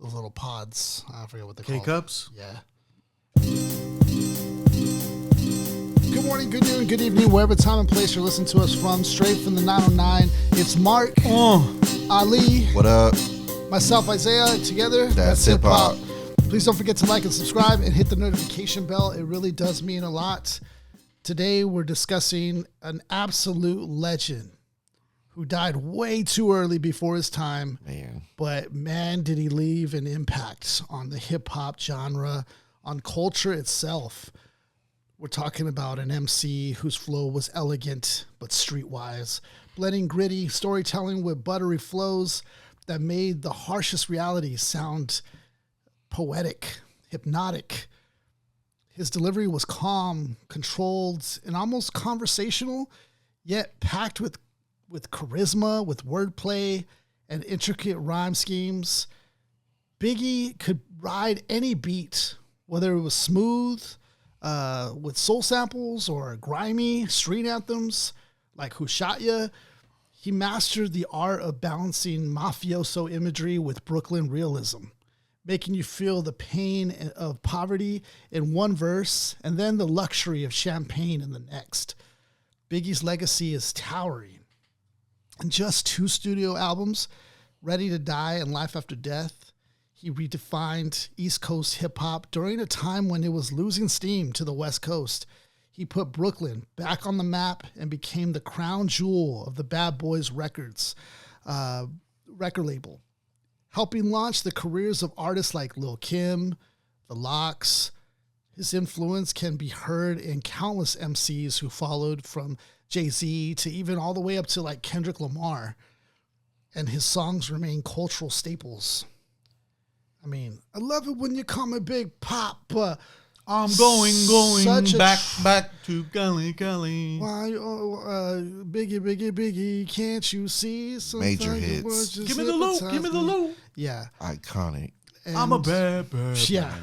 those little pods. I forget what they're called. K-cups? Yeah. Good morning, good noon, good evening, wherever time and place you're listening to us from. Straight from the 909. It's Mark, Ali, What up? myself, Isaiah. Together, That's hip-hop. Please don't forget to like and subscribe and hit the notification bell. It really does mean a lot. Today, we're discussing an absolute legend who died way too early before his time. Man. But man, did he leave an impact on the hip-hop genre, on culture itself. We're talking about an MC whose flow was elegant but streetwise, blending gritty storytelling with buttery flows that made the harshest realities sound poetic, hypnotic. His delivery was calm, controlled, and almost conversational, yet packed with charisma, with wordplay, and intricate rhyme schemes. Biggie could ride any beat, whether it was smooth, with soul samples or grimy street anthems like Who Shot Ya. He mastered the art of balancing mafioso imagery with Brooklyn realism, making you feel the pain of poverty in one verse and then the luxury of champagne in the next. Biggie's legacy is towering. In just 2 studio albums, Ready to Die and Life After Death, he redefined East Coast hip-hop during a time when it was losing steam to the West Coast. He put Brooklyn back on the map and became the crown jewel of the Bad Boys Records record label, helping launch the careers of artists like Lil' Kim, The Lox. His influence can be heard in countless MCs who followed, from Jay-Z to even all the way up to like Kendrick Lamar. And his songs remain cultural staples. I mean, I love it when you call me Big Pop, but I'm going back to Gully. Why, Biggie, can't you see? Major hits. Give me the loop. Yeah. Iconic. And I'm a bad. Yeah.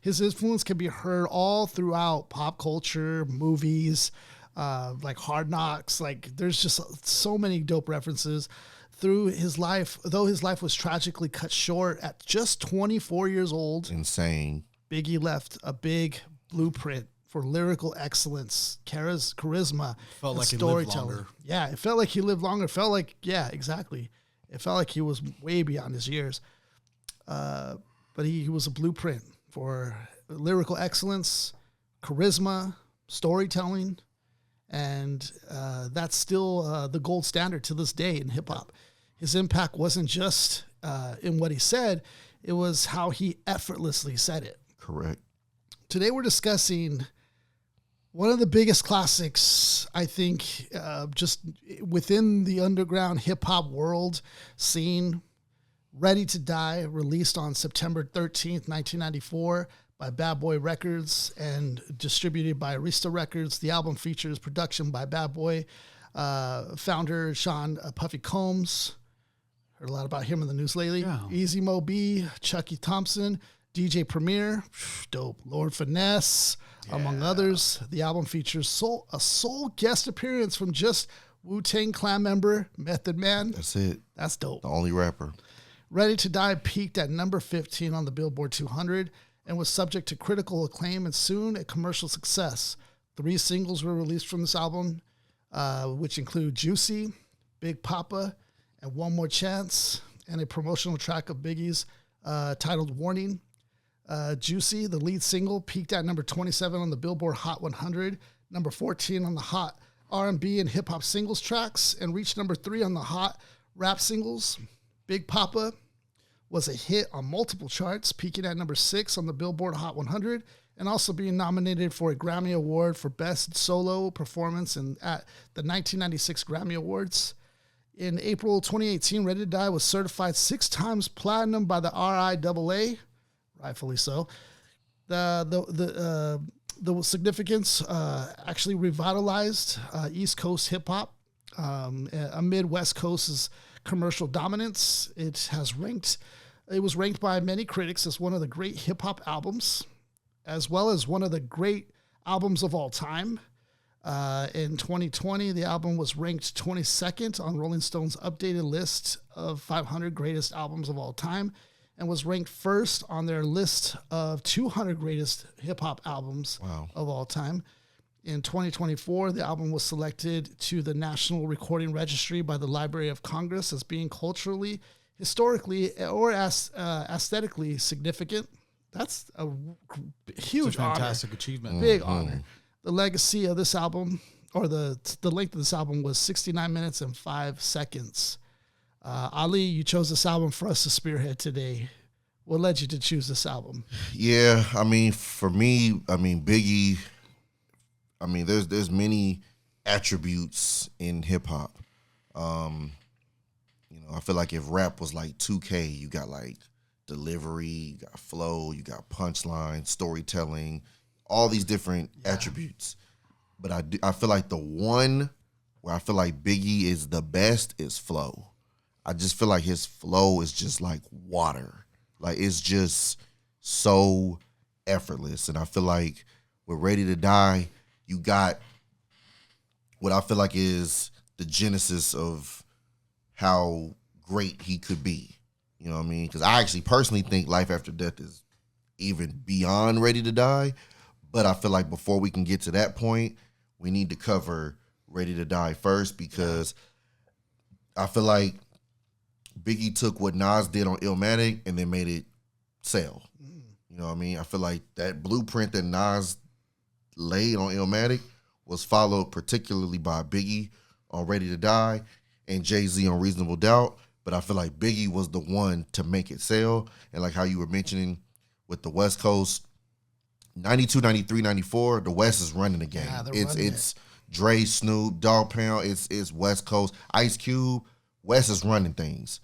His influence can be heard all throughout pop culture, movies, like Hard Knocks. Like, there's just so many dope references. Through his life, though his life was tragically cut short at just 24 years old. Insane. Biggie left a big blueprint for lyrical excellence, charisma, Felt like storytelling. he lived longer. Yeah, it felt like he lived longer. It felt like, yeah, exactly. It felt like he was way beyond his years. But he was a blueprint for lyrical excellence, charisma, storytelling, and that's still the gold standard to this day in hip-hop. His impact wasn't just in what he said, it was how he effortlessly said it. Correct. Today we're discussing one of the biggest classics, I think, just within the underground hip-hop world scene. Ready to Die, released on September 13th, 1994 by Bad Boy Records and distributed by Arista Records. The album features production by Bad Boy founder Sean Puffy Combs. Heard a lot about him in the news lately. Yeah. Easy Mo B, Chucky Thompson, DJ Premier, dope, Lord Finesse, among others. The album features a sole guest appearance from just Wu-Tang Clan member Method Man. That's it. That's dope. The only rapper. Ready to Die peaked at number 15 on the Billboard 200 and was subject to critical acclaim and soon a commercial success. 3 singles were released from this album, which include Juicy, Big Papa, and One More Chance, and a promotional track of Biggie's titled Warning. Juicy, the lead single, peaked at number 27 on the Billboard Hot 100, number 14 on the Hot R&B and Hip-Hop Singles tracks, and reached number 3 on the Hot Rap Singles. Big Papa was a hit on multiple charts, peaking at number 6 on the Billboard Hot 100, and also being nominated for a Grammy Award for Best Solo Performance at the 1996 Grammy Awards. In April 2018, Ready to Die was certified 6 times platinum by the RIAA, rightfully so. The significance actually revitalized East Coast hip-hop amid West Coast's commercial dominance. It was ranked by many critics as one of the great hip-hop albums, as well as one of the great albums of all time. In 2020, the album was ranked 22nd on Rolling Stone's updated list of 500 greatest albums of all time and was ranked first on their list of 200 greatest hip-hop albums of all time. In 2024, the album was selected to the National Recording Registry by the Library of Congress as being culturally, historically, or aesthetically significant. That's a huge fantastic achievement. Big honor. The legacy of this album, or the length of this album, was 69 minutes and 5 seconds. Ali, you chose this album for us to spearhead today. What led you to choose this album? Yeah, I mean, for me, I mean, Biggie, I mean, there's many attributes in hip hop. You know, I feel like if rap was like 2K, you got like delivery, you got flow, you got punchline, storytelling, all these different attributes. But I feel like the one where I feel like Biggie is the best is flow. I just feel like his flow is just like water. Like, it's just so effortless. And I feel like with Ready to Die, you got what I feel like is the genesis of how great he could be. You know what I mean? Because I actually personally think Life After Death is even beyond Ready to Die. But I feel like before we can get to that point, we need to cover Ready to Die first, because I feel like Biggie took what Nas did on Illmatic and then made it sell. You know what I mean? I feel like that blueprint that Nas laid on Illmatic was followed particularly by Biggie on Ready to Die and Jay-Z on Reasonable Doubt. But I feel like Biggie was the one to make it sell. And like how you were mentioning with the West Coast, 92, 93, 94, the West is running the game. Yeah, it's Dre, Snoop, Dogg Pound, it's West Coast. Ice Cube, West is running things.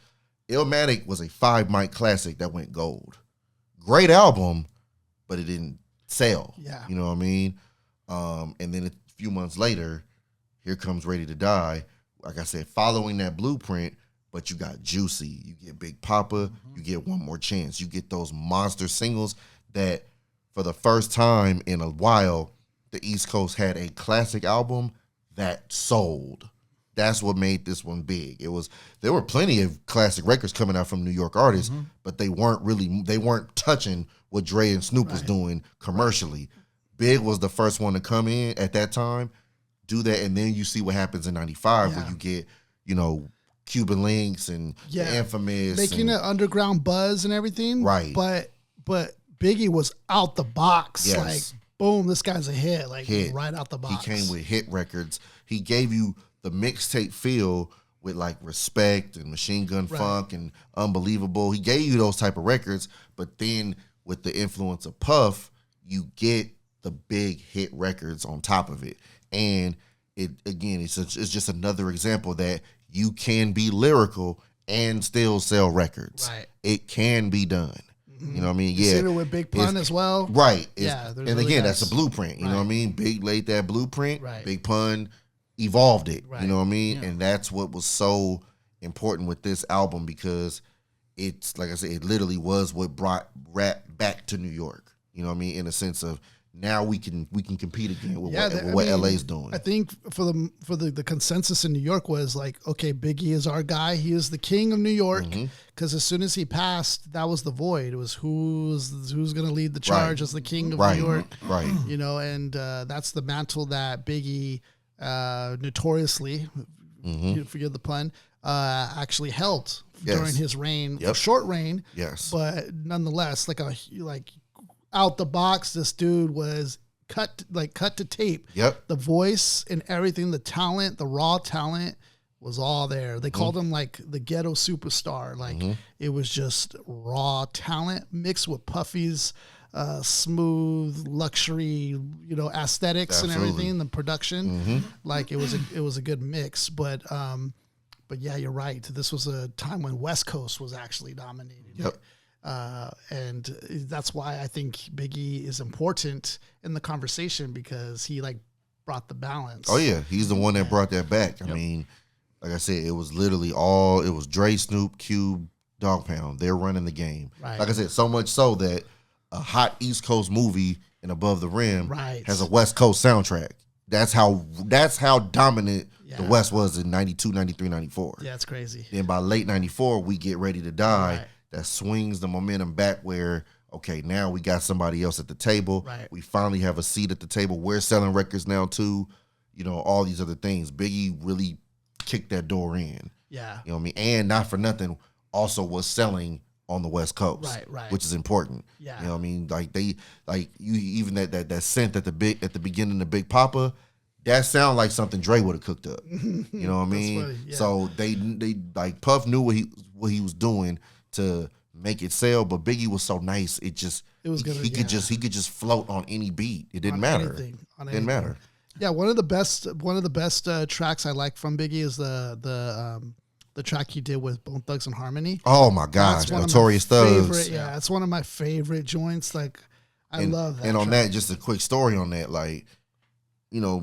Illmatic was a 5-mic classic that went gold. Great album, but it didn't sell. Yeah. You know what I mean? And then a few months later, here comes Ready to Die. Like I said, following that blueprint, but you got Juicy, you get Big Papa, you get One More Chance. You get those monster singles that for the first time in a while, the East Coast had a classic album that sold. That's what made this one big. There were plenty of classic records coming out from New York artists, but they weren't touching what Dre and Snoop was doing commercially. Big was the first one to come in at that time, do that, and then you see what happens in 95 where you get, you know, Cuban Links and the Infamous. Making an underground buzz and everything. Right. But Biggie was out the box. Yes. Like, boom, this guy's a hit. Like, right out the box. He came with hit records. He gave you the mixtape feel with like Respect and Machine Gun Funk and Unbelievable. He gave you those type of records, but then with the influence of Puff, you get the big hit records on top of it. And it's just another example that you can be lyrical and still sell records. Right. It can be done. You know what I mean? You see it with Big Pun as well. Right. And really again, that's a blueprint. You know what I mean? Big laid that blueprint. Right. Big Pun evolved it. Right. You know what I mean? Yeah. And that's what was so important with this album, because it's, like I said, it literally was what brought rap back to New York. You know what I mean? In a sense of now we can compete again with what LA's doing. I think for the consensus in New York was like, okay, Biggie is our guy. He is the king of New York. Because as soon as he passed, that was the void. It was who's going to lead the charge as the king of New York. Right. You know, and that's the mantle that Biggie notoriously, forgive the pun, actually held during his reign, a short reign. Yes. But nonetheless, like out the box, this dude was cut to tape. Yep. The voice and everything, the talent, the raw talent was all there. They called him like the ghetto superstar. Like it was just raw talent mixed with Puffy's smooth luxury, aesthetics and everything, the production. Like it was a good mix. But yeah, you're right. This was a time when West Coast was actually dominated. Yep. And that's why I think Biggie is important in the conversation, because he brought the balance. Oh yeah, he's the one that brought that back. I mean, like I said, it was literally it was Dre, Snoop, Cube, Dogg Pound. They're running the game. Right. Like I said, so much so that a hot East Coast movie in Above the Rim has a West Coast soundtrack. That's how dominant the West was in 92, 93, 94. Yeah, it's crazy. Then by late 94, we get Ready to Die. Right. swings the momentum back where, okay, now we got somebody else at the table. Right. We finally have a seat at the table. We're selling records now too. You know, all these other things. Biggie really kicked that door in. Yeah. You know what I mean? And not for nothing, also was selling on the West Coast. Right. Which is important. Yeah. You know what I mean? Like you even that synth at the beginning of Big Papa, that sound like something Dre would have cooked up. You know what I mean? funny, yeah. So they like Puff knew what he was doing to make it sell, but Biggie was so nice. It was good. He could just float on any beat. It didn't matter. Didn't matter. Yeah, one of the best tracks I like from Biggie is the track he did with Bone Thugs and Harmony. Oh my gosh, Notorious Thugs. Yeah, it's one of my favorite joints. Like, I love that. And on track. that, just a quick story on that, like, you know,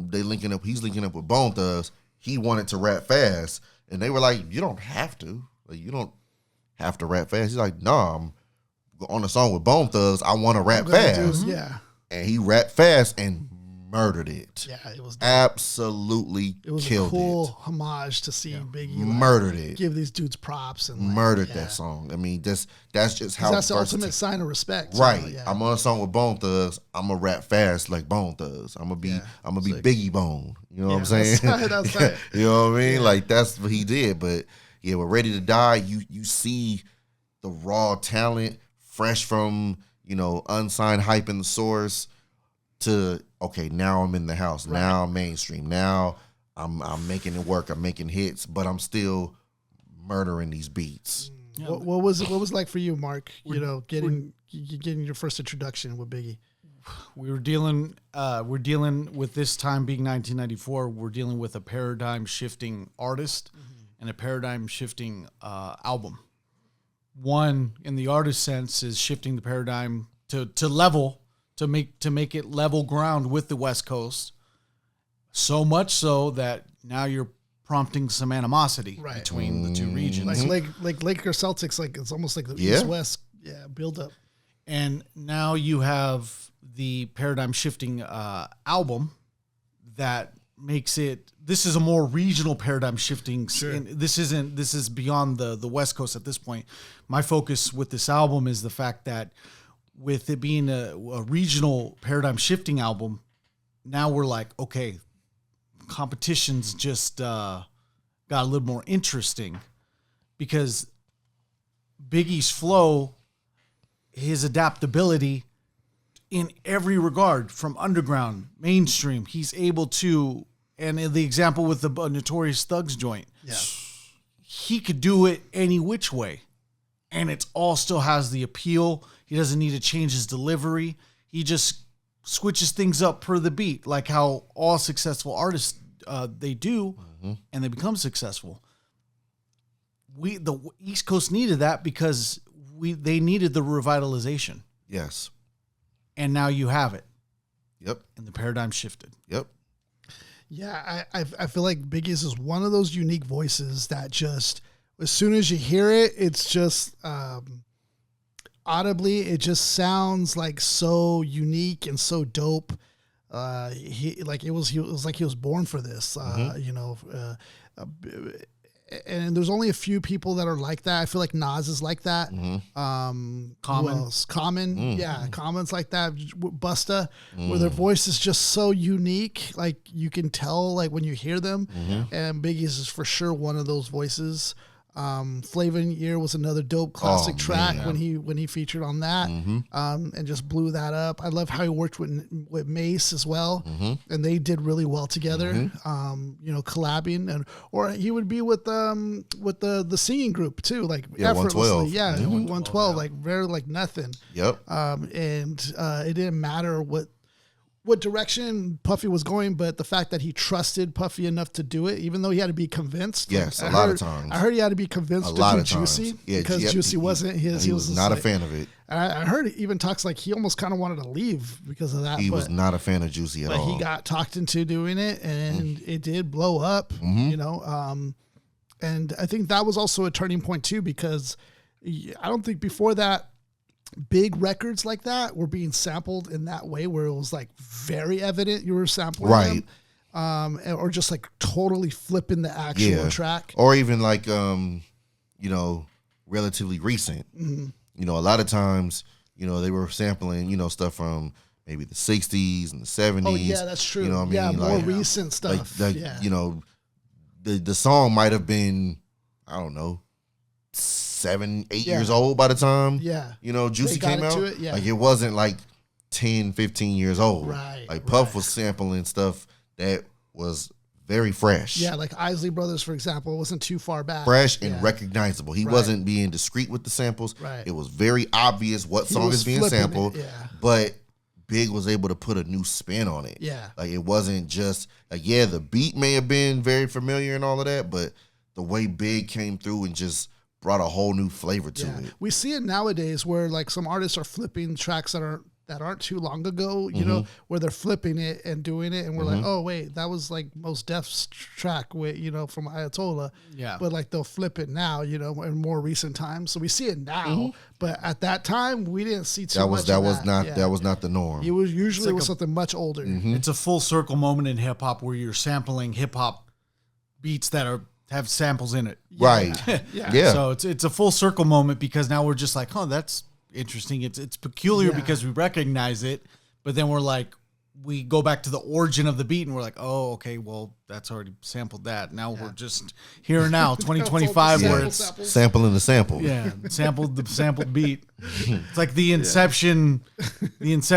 he's linking up with Bone Thugs. He wanted to rap fast, and they were like, you don't have to. Like, you don't have to rap fast. He's like, no, I'm on a song with Bone Thugs. I want to rap fast. Yeah. And he rapped fast and murdered it. Yeah, it was absolutely it was killed a cool it. homage to seeing Biggie murdered it. Give these dudes props and murdered that song. I mean, that's just how that's the ultimate sign of respect. Right. So, yeah. I'm on a song with Bone Thugs. I'm gonna rap fast like Bone Thugs. I'm gonna be Biggie Bone. You know what I'm saying? That's right. You know what I mean? Like, that's what he did. But yeah, with Ready to Die, you see the raw talent, fresh from, you know, unsigned hype in the source to, okay, now I'm in the house. Right. Now I'm mainstream. Now I'm making it work. I'm making hits, but I'm still murdering these beats. Yeah. What was it like for you, Mark? You know, getting your first introduction with Biggie. We're dealing with this time being 1994. We're dealing with a paradigm shifting artist and a paradigm shifting album. One, in the artist sense, is shifting the paradigm to level. To make it level ground with the West Coast, so much so that now you're prompting some animosity between the two regions, like Lakers Celtics. Like, it's almost like the East West build up. And now you have the paradigm shifting album that makes it. This is a more regional paradigm shifting. Sure. And this is beyond the West Coast at this point. My focus with this album is the fact that, with it being a regional paradigm shifting album, now we're like, okay, competition's just got a little more interesting, because Biggie's flow, his adaptability in every regard, from underground, mainstream, he's able to, and the example with the Notorious Thugs joint, he could do it any which way, and it all still has the appeal. He doesn't need to change his delivery. He just switches things up per the beat, like how all successful artists they do, and they become successful. The East Coast needed that because they needed the revitalization. Yes. And now you have it. Yep. And the paradigm shifted. Yep. Yeah, I feel like Biggie's is one of those unique voices that just, as soon as you hear it, it's just audibly, it just sounds like so unique and so dope. He was like he was born for this. You know, and there's only a few people that are like that. I feel like Nas is like that. Common. Common's like that. Busta, where their voice is just so unique. Like, you can tell, like, when you hear them. And Biggie's is for sure one of those voices. Flavor in Your Ear was another dope classic track when he featured on that, and just blew that up. I love how he worked with Mace as well, and they did really well together. You know, collabing, or he would be with the singing group too, like effortlessly. 112. 112, like very like nothing. Yep. And it didn't matter what direction Puffy was going, but the fact that he trusted Puffy enough to do it, even though he had to be convinced. Yes, a lot of times. I heard he had to be convinced to do Juicy because Juicy wasn't his. He was not a fan of it. I heard it even talks like he almost kind of wanted to leave because of that. He was not a fan of Juicy at all. But he got talked into doing it, and it did blow up, you know. And I think that was also a turning point too, because I don't think before that, big records like that were being sampled in that way, where it was like very evident you were sampling them, or just like totally flipping the actual track, or even like you know, relatively recent. You know, a lot of times, you know, they were sampling, you know, stuff from maybe the 60s and the 70s. Oh yeah, that's true. You know what I mean? Yeah, more Like, recent stuff. you know, the song might have been, I don't know, 7, 8 years old by the time, you know, Juicy came out. Like, it wasn't like 10, 15 years old. Right. Like, Puff was sampling stuff that was very fresh. Yeah, like Isley Brothers, for example, wasn't too far back. Fresh and recognizable. He wasn't being discreet with the samples. Right. It was very obvious what song is being sampled. But Big was able to put a new spin on it. Yeah. Like, it wasn't just, like, yeah, the beat may have been very familiar and all of that, but the way Big came through and just brought a whole new flavor to it. We see it nowadays where, like, some artists are flipping tracks that aren't too long ago, you know, where they're flipping it and doing it, and we're like, oh wait, that was like Mos Def's track with, you know, from Ayatollah. Yeah. But like they'll flip it now, you know, in more recent times. So we see it now, but at that time we didn't see too much. That was not the norm. It was usually something much older. It's a full circle moment in hip hop where you're sampling hip hop beats that have samples in it. Right. Yeah. So it's a full circle moment because now we're just like, oh, that's interesting. It's peculiar because we recognize it, but then we're like, we go back to the origin of the beat and we're like, oh, okay, well, that's already sampled that. Now we're just here and now, 2025, where it's sampling the sample. Yeah, sampled the sampled beat. It's like the Inception, meets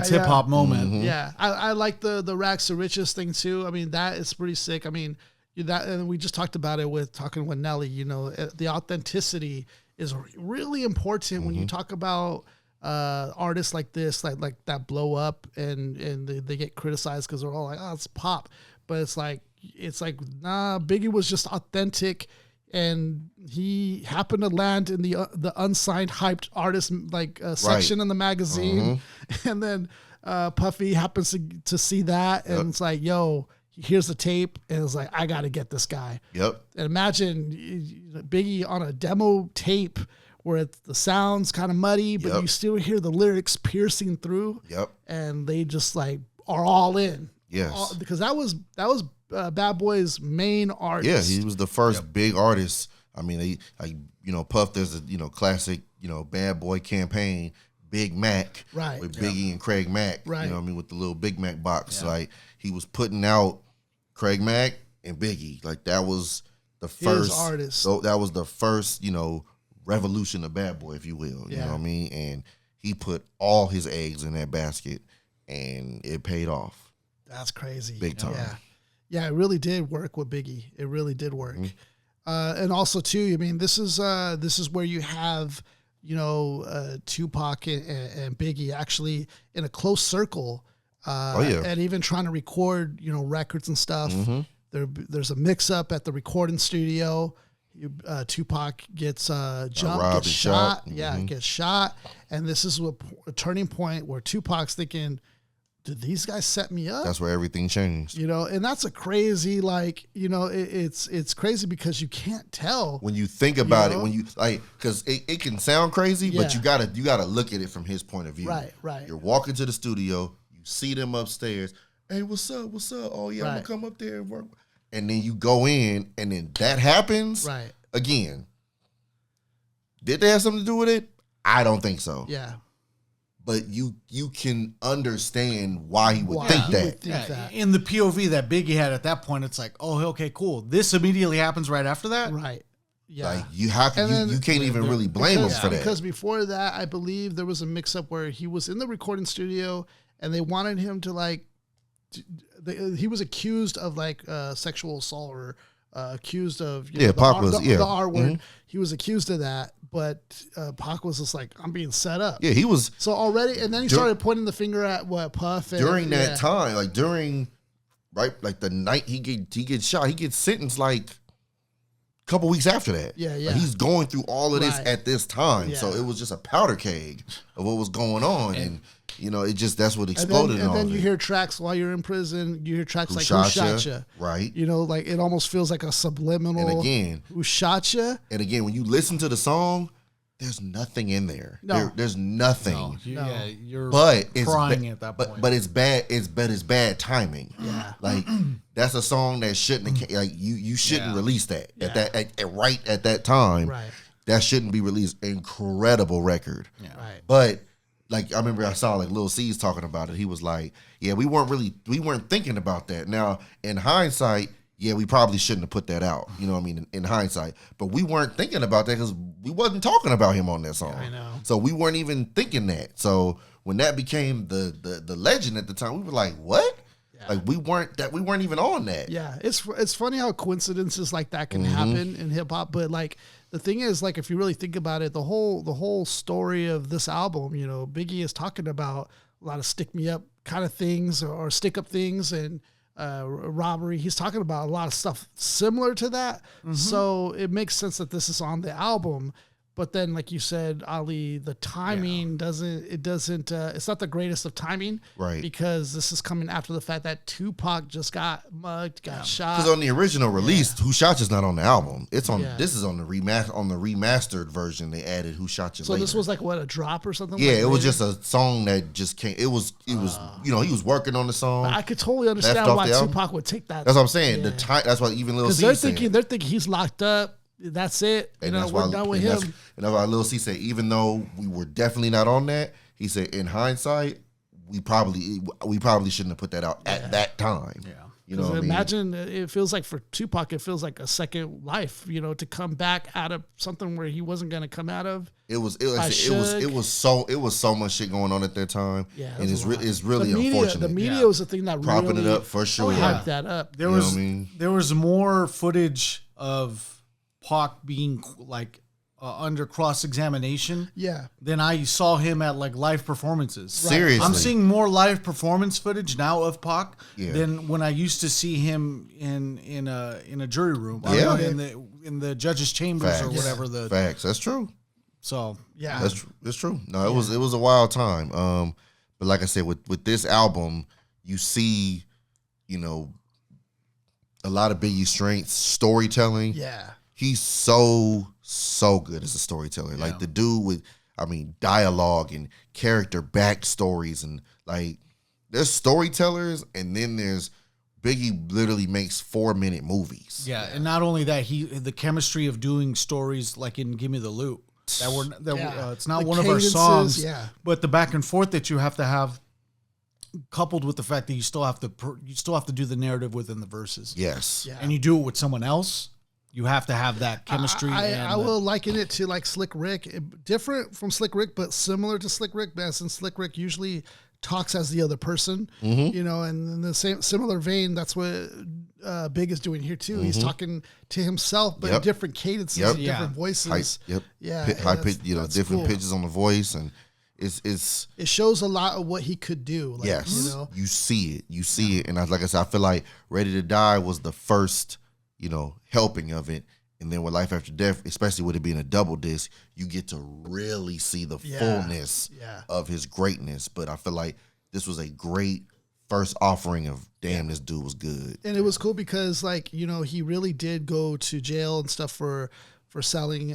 hip hop moment. Yeah, I like the rags to riches thing too. I mean, that is pretty sick. I mean, that, and we just talked about it with talking with Nelly. You know, the authenticity is really important when you talk about artists like this, like that blow up and they get criticized because they're all like, oh, it's pop, but it's like nah, Biggie was just authentic, and he happened to land in the unsigned hyped artist section in the magazine, and then Puffy happens to see that, and it's like, yo, here's the tape, and it's like, I got to get this guy. Yep. And imagine Biggie on a demo tape where the sound's kind of muddy, but you still hear the lyrics piercing through. Yep. And they just like are all in. Yes. Because that was Bad Boy's main artist. Yeah, he was the first big artist. I mean, Puff, there's a, classic, Bad Boy campaign, Big Mac, right, with Biggie and Craig Mack, right. You know what I mean, with the little Big Mac box. Yeah. Like, he was putting out Craig Mack and Biggie. Like, that was the first artist. So that was the first, revolution of Bad Boy, if you will. You know what I mean? And he put all his eggs in that basket, and it paid off. That's crazy. Big time. Yeah, it really did work with Biggie. It really did work. And also, too, I mean, this is where you have, Tupac and Biggie actually in a close circle. And even trying to record, records and stuff. There's a mix-up at the recording studio. Tupac gets jumped, gets shot. Gets shot. And this is a turning point where Tupac's thinking, did these guys set me up? That's where everything changed. And that's a crazy, it's crazy because you can't tell. When you think about it, when you because it can sound crazy, but you gotta look at it from his point of view. Right. You're walking to the studio, you see them upstairs. Hey, what's up? Oh yeah, I'm gonna come up there and work. And then you go in, and then that happens. Right. Again, did they have something to do with it? I don't think so. Yeah. But you can understand why he would think that. In the POV that Biggie had at that point, it's like, oh, okay, cool. This immediately happens right after that? Right. Yeah. Like, you can't even really blame him for that. Because before that, I believe there was a mix-up where he was in the recording studio, and they wanted him to, he was accused of, sexual assault or accused of the R word. He was accused of that, but Pac was just like, I'm being set up. Yeah, he was. So already, and then he started pointing the finger at Puff. And, during that time, the night he gets shot, he gets sentenced a couple weeks after that. Yeah. He's going through all of this at this time. So it was just a powder keg of what was going on. And that's what exploded. And then you hear tracks while you're in prison. You hear tracks like "Who Shot Ya?" Right. It almost feels like a subliminal. And again, "Who Shot Ya?" And again, when you listen to the song, there's nothing in there. No. There's nothing. No. Yeah, you're crying at that point. But it's bad. It's bad timing. Yeah. That's a song that shouldn't. You shouldn't release that at that right at that time. Right. that shouldn't be released. Incredible record. Yeah. Right. But like I remember I saw like Lil C's talking about it. He was like, yeah, we weren't thinking about that. Now, in hindsight, yeah, we probably shouldn't have put that out. You know what I mean? In hindsight. But we weren't thinking about that because we wasn't talking about him on that song. I know. So we weren't even thinking that. So when that became the legend at the time, we were like, what? Yeah. Like we weren't even on that. Yeah, it's funny how coincidences like that can happen in hip hop, but like the thing is, like if you really think about it, the whole story of this album, you know, Biggie is talking about a lot of stick me up kind of things or stick up things and robbery. He's talking about a lot of stuff similar to that, so it makes sense that this is on the album. But then, like you said, Ali, the timing doesn't. It's not the greatest of timing, Right? Because this is coming after the fact that Tupac just got mugged, got shot. Because on the original release, Who Shot You's not on the album. It's on. This is on the remastered version. They added Who Shot You. So later. this was like what, a drop or something? Yeah, like it was later? just a song that just came. It was he was working on the song. I could totally understand off why the album. Tupac would take that. That's what I'm saying. Yeah. The time. That's why even Lil Because C they're thinking he's locked up. That's it. You know, we're done with him. And that's why Lil C said, even though we were definitely not on that, he said, in hindsight, we probably shouldn't have put that out at that time. Yeah. You know what I mean? Imagine it feels like for Tupac, it feels like a second life, you know, to come back out of something where he wasn't going to come out of. It was so much shit going on at that time. Yeah, and it's really the media, unfortunate. The media was the thing that propping really it up for sure. hyped that up. There You know was what I mean? there was more footage of Pac being like under cross-examination Yeah. than I saw him at like live performances. Seriously. I'm seeing more live performance footage now of Pac Yeah. than when I used to see him in a jury room. Yeah. In the judge's chambers Facts. or whatever. The Facts. That's true. so Yeah. That's true. No, it was a wild time. But like I said, with this album, you see, you know, a lot of Biggie's strengths, storytelling. Yeah. He's so good as a storyteller. Like the dude with, dialogue and character backstories, and like there's storytellers, and then there's Biggie literally makes 4-minute movies. yeah, and not only that, the chemistry of doing stories like in "Give Me the Loot" it's not The one of our cadences, songs, but the back and forth that you have to have, coupled with the fact that you still have to do the narrative within the verses. Yes. Yeah. And you do it with someone else, you have to have that chemistry. I will liken it to like Slick Rick, different from Slick Rick, but similar to Slick Rick. But since Slick Rick usually talks as the other person, you know, and in the same similar vein, that's what Big is doing here too. He's talking to himself, but in different cadences, and different voices. High pitch, different cool. pitches on the voice, and it shows a lot of what he could do. Like, yes, you know, you see it, and like I said, I feel like Ready to Die was the first, helping of it. And then with Life After Death, especially with it being a double disc, you get to really see the fullness of his greatness. But I feel like this was a great first offering of, damn, this dude was good. And it was cool because, like, he really did go to jail and stuff for selling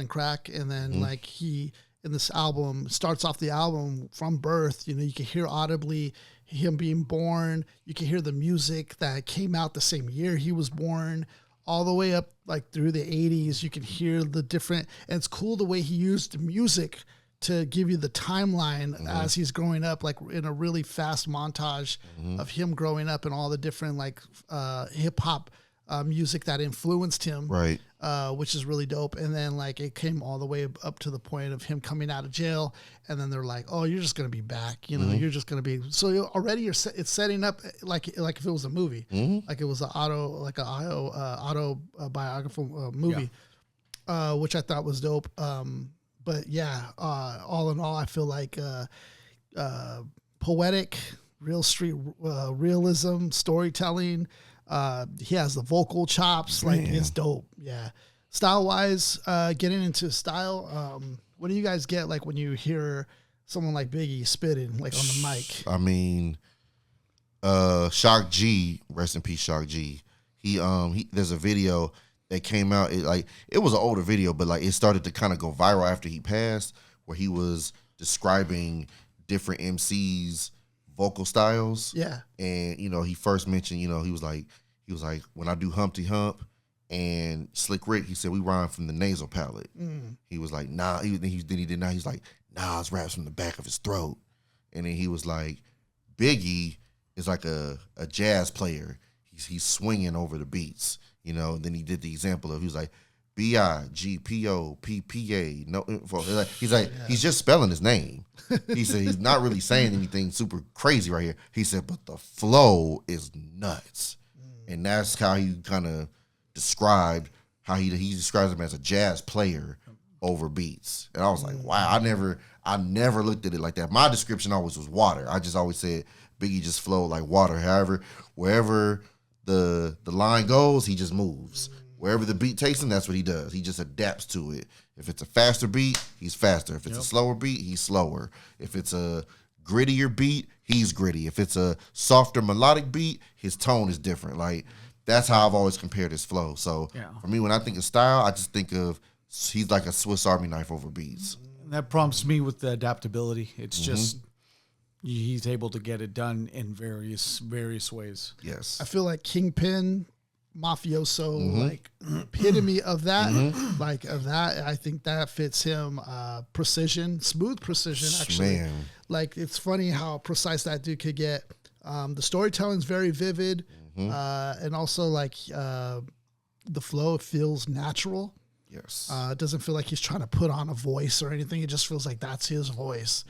crack. And then like he, in this album, starts off the album from birth, you can hear audibly him being born. You can hear the music that came out the same year he was born, all the way up like through the 80s. You can hear the different, and it's cool the way he used music to give you the timeline as he's growing up, like in a really fast montage of him growing up and all the different like hip hop music that influenced him, Right. Which is really dope. And then like it came all the way up to the point of him coming out of jail, and then they're like, "Oh, you're just gonna be back. You're just gonna be." So already it's setting up like if it was a movie, like it was an autobiographical movie, which I thought was dope. But yeah, all in all, I feel like poetic, real street realism, storytelling. He has the vocal chops, like it's dope. Yeah. Style wise, getting into style, what do you guys get like when you hear someone like Biggie spitting like on the mic? Shock G, rest in peace, Shock G. He there's a video that came out. It was an older video, but like it started to kind of go viral after he passed, where he was describing different MCs' vocal styles. Yeah. And he first mentioned, he was like, when I do Humpty Hump, And Slick Rick, he said, we rhyme from the nasal palate. He was like, nah. He did not. He's like, Nas raps from the back of his throat. And then he was like, Biggie is like a jazz player. He's swinging over the beats, you know. And then he did the example of, he was like, B.I.G. P.O.P.P.A. No, he's like, he's just spelling his name. He said he's not really saying anything super crazy right here. He said, but the flow is nuts. And that's how he kind of described how he describes him as a jazz player over beats. And I was like, wow, I never looked at it like that. My description always was water. I just always said Biggie just flowed like water. However, wherever the line goes, he just moves. Wherever the beat takes him, that's what he does. He just adapts to it. If it's a faster beat, he's faster. If it's a slower beat, he's slower. If it's a grittier beat, he's gritty. If it's a softer melodic beat, his tone is different. Like, that's how I've always compared his flow. So for me, when I think of style, I just think of he's like a Swiss Army knife over beats. And that prompts me with the adaptability. It's just he's able to get it done in various ways. Yes. I feel like Kingpin, mafioso, like epitome of that. Like of that, I think that fits him. Precision, smooth precision, actually. Man. Like, it's funny how precise that dude could get. The storytelling's very vivid. And also, like, the flow, it feels natural. Yes. It doesn't feel like he's trying to put on a voice or anything. It just feels like that's his voice.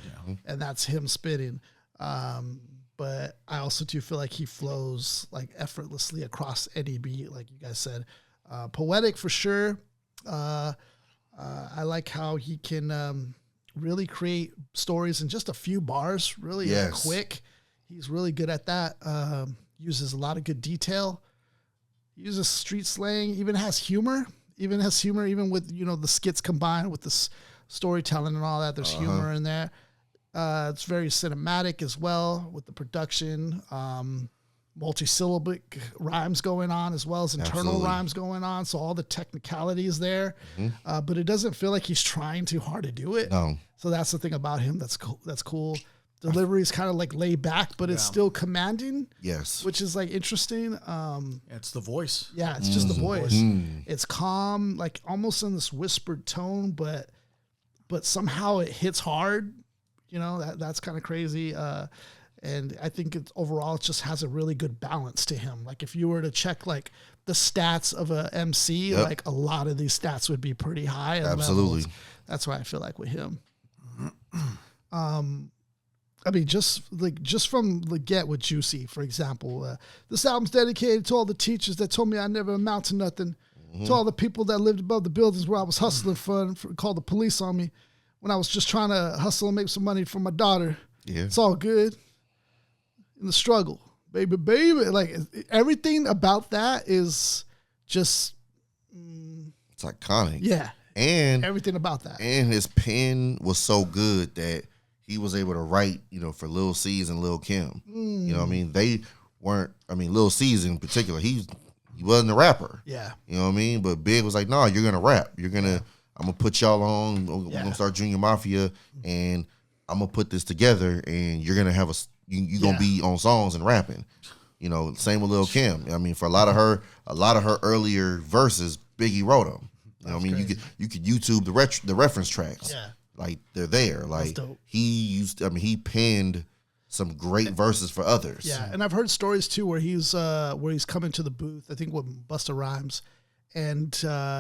And that's him spitting. But I also do feel like he flows like effortlessly across any beat, like you guys said. Poetic for sure. I like how he can really create stories in just a few bars, really quick. He's really good at that. Uses a lot of good detail. Uses street slang, even has humor. Even with, you know, the skits combined with the storytelling and all that. There's humor in there. It's very cinematic as well with the production. Multisyllabic rhymes going on as well as internal rhymes going on. So all the technicalities there. But it doesn't feel like he's trying too hard to do it. No. So that's the thing about him that's cool. Delivery is kind of like laid back, but it's still commanding. Yes. Which is like interesting. It's the voice. Yeah, it's just the voice. It's calm, like almost in this whispered tone, but somehow it hits hard. You know, that's kind of crazy. And I think overall it just has a really good balance to him. Like, if you were to check like the stats of a MC, like a lot of these stats would be pretty high. Absolutely. Levels. That's what I feel like with him. I mean, just from the get with Juicy, for example, this album's dedicated to all the teachers that told me I never amount to nothing, to all the people that lived above the buildings where I was hustling for called the police on me when I was just trying to hustle and make some money for my daughter. Yeah. It's all good in the struggle, baby. Like, everything about that is just... It's iconic. Yeah. And everything about that. And his pen was so good that he was able to write, you know, for Lil C's and Lil Kim. You know what I mean? They weren't, Lil C's in particular, he wasn't a rapper. Yeah. You know what I mean? But Big was like, no, you're going to rap. I'm going to put y'all on. We're going to start Junior Mafia, and I'm going to put this together, and you're going to have you're going to be on songs and rapping. You know, same with Lil Kim. I mean, for a lot of her earlier verses, Biggie wrote them. You know what I mean? You could YouTube the reference tracks. Yeah. Like, they're there. Like, he penned some great verses for others. Yeah, and I've heard stories too where he's coming to the booth, I think with Busta Rhymes, and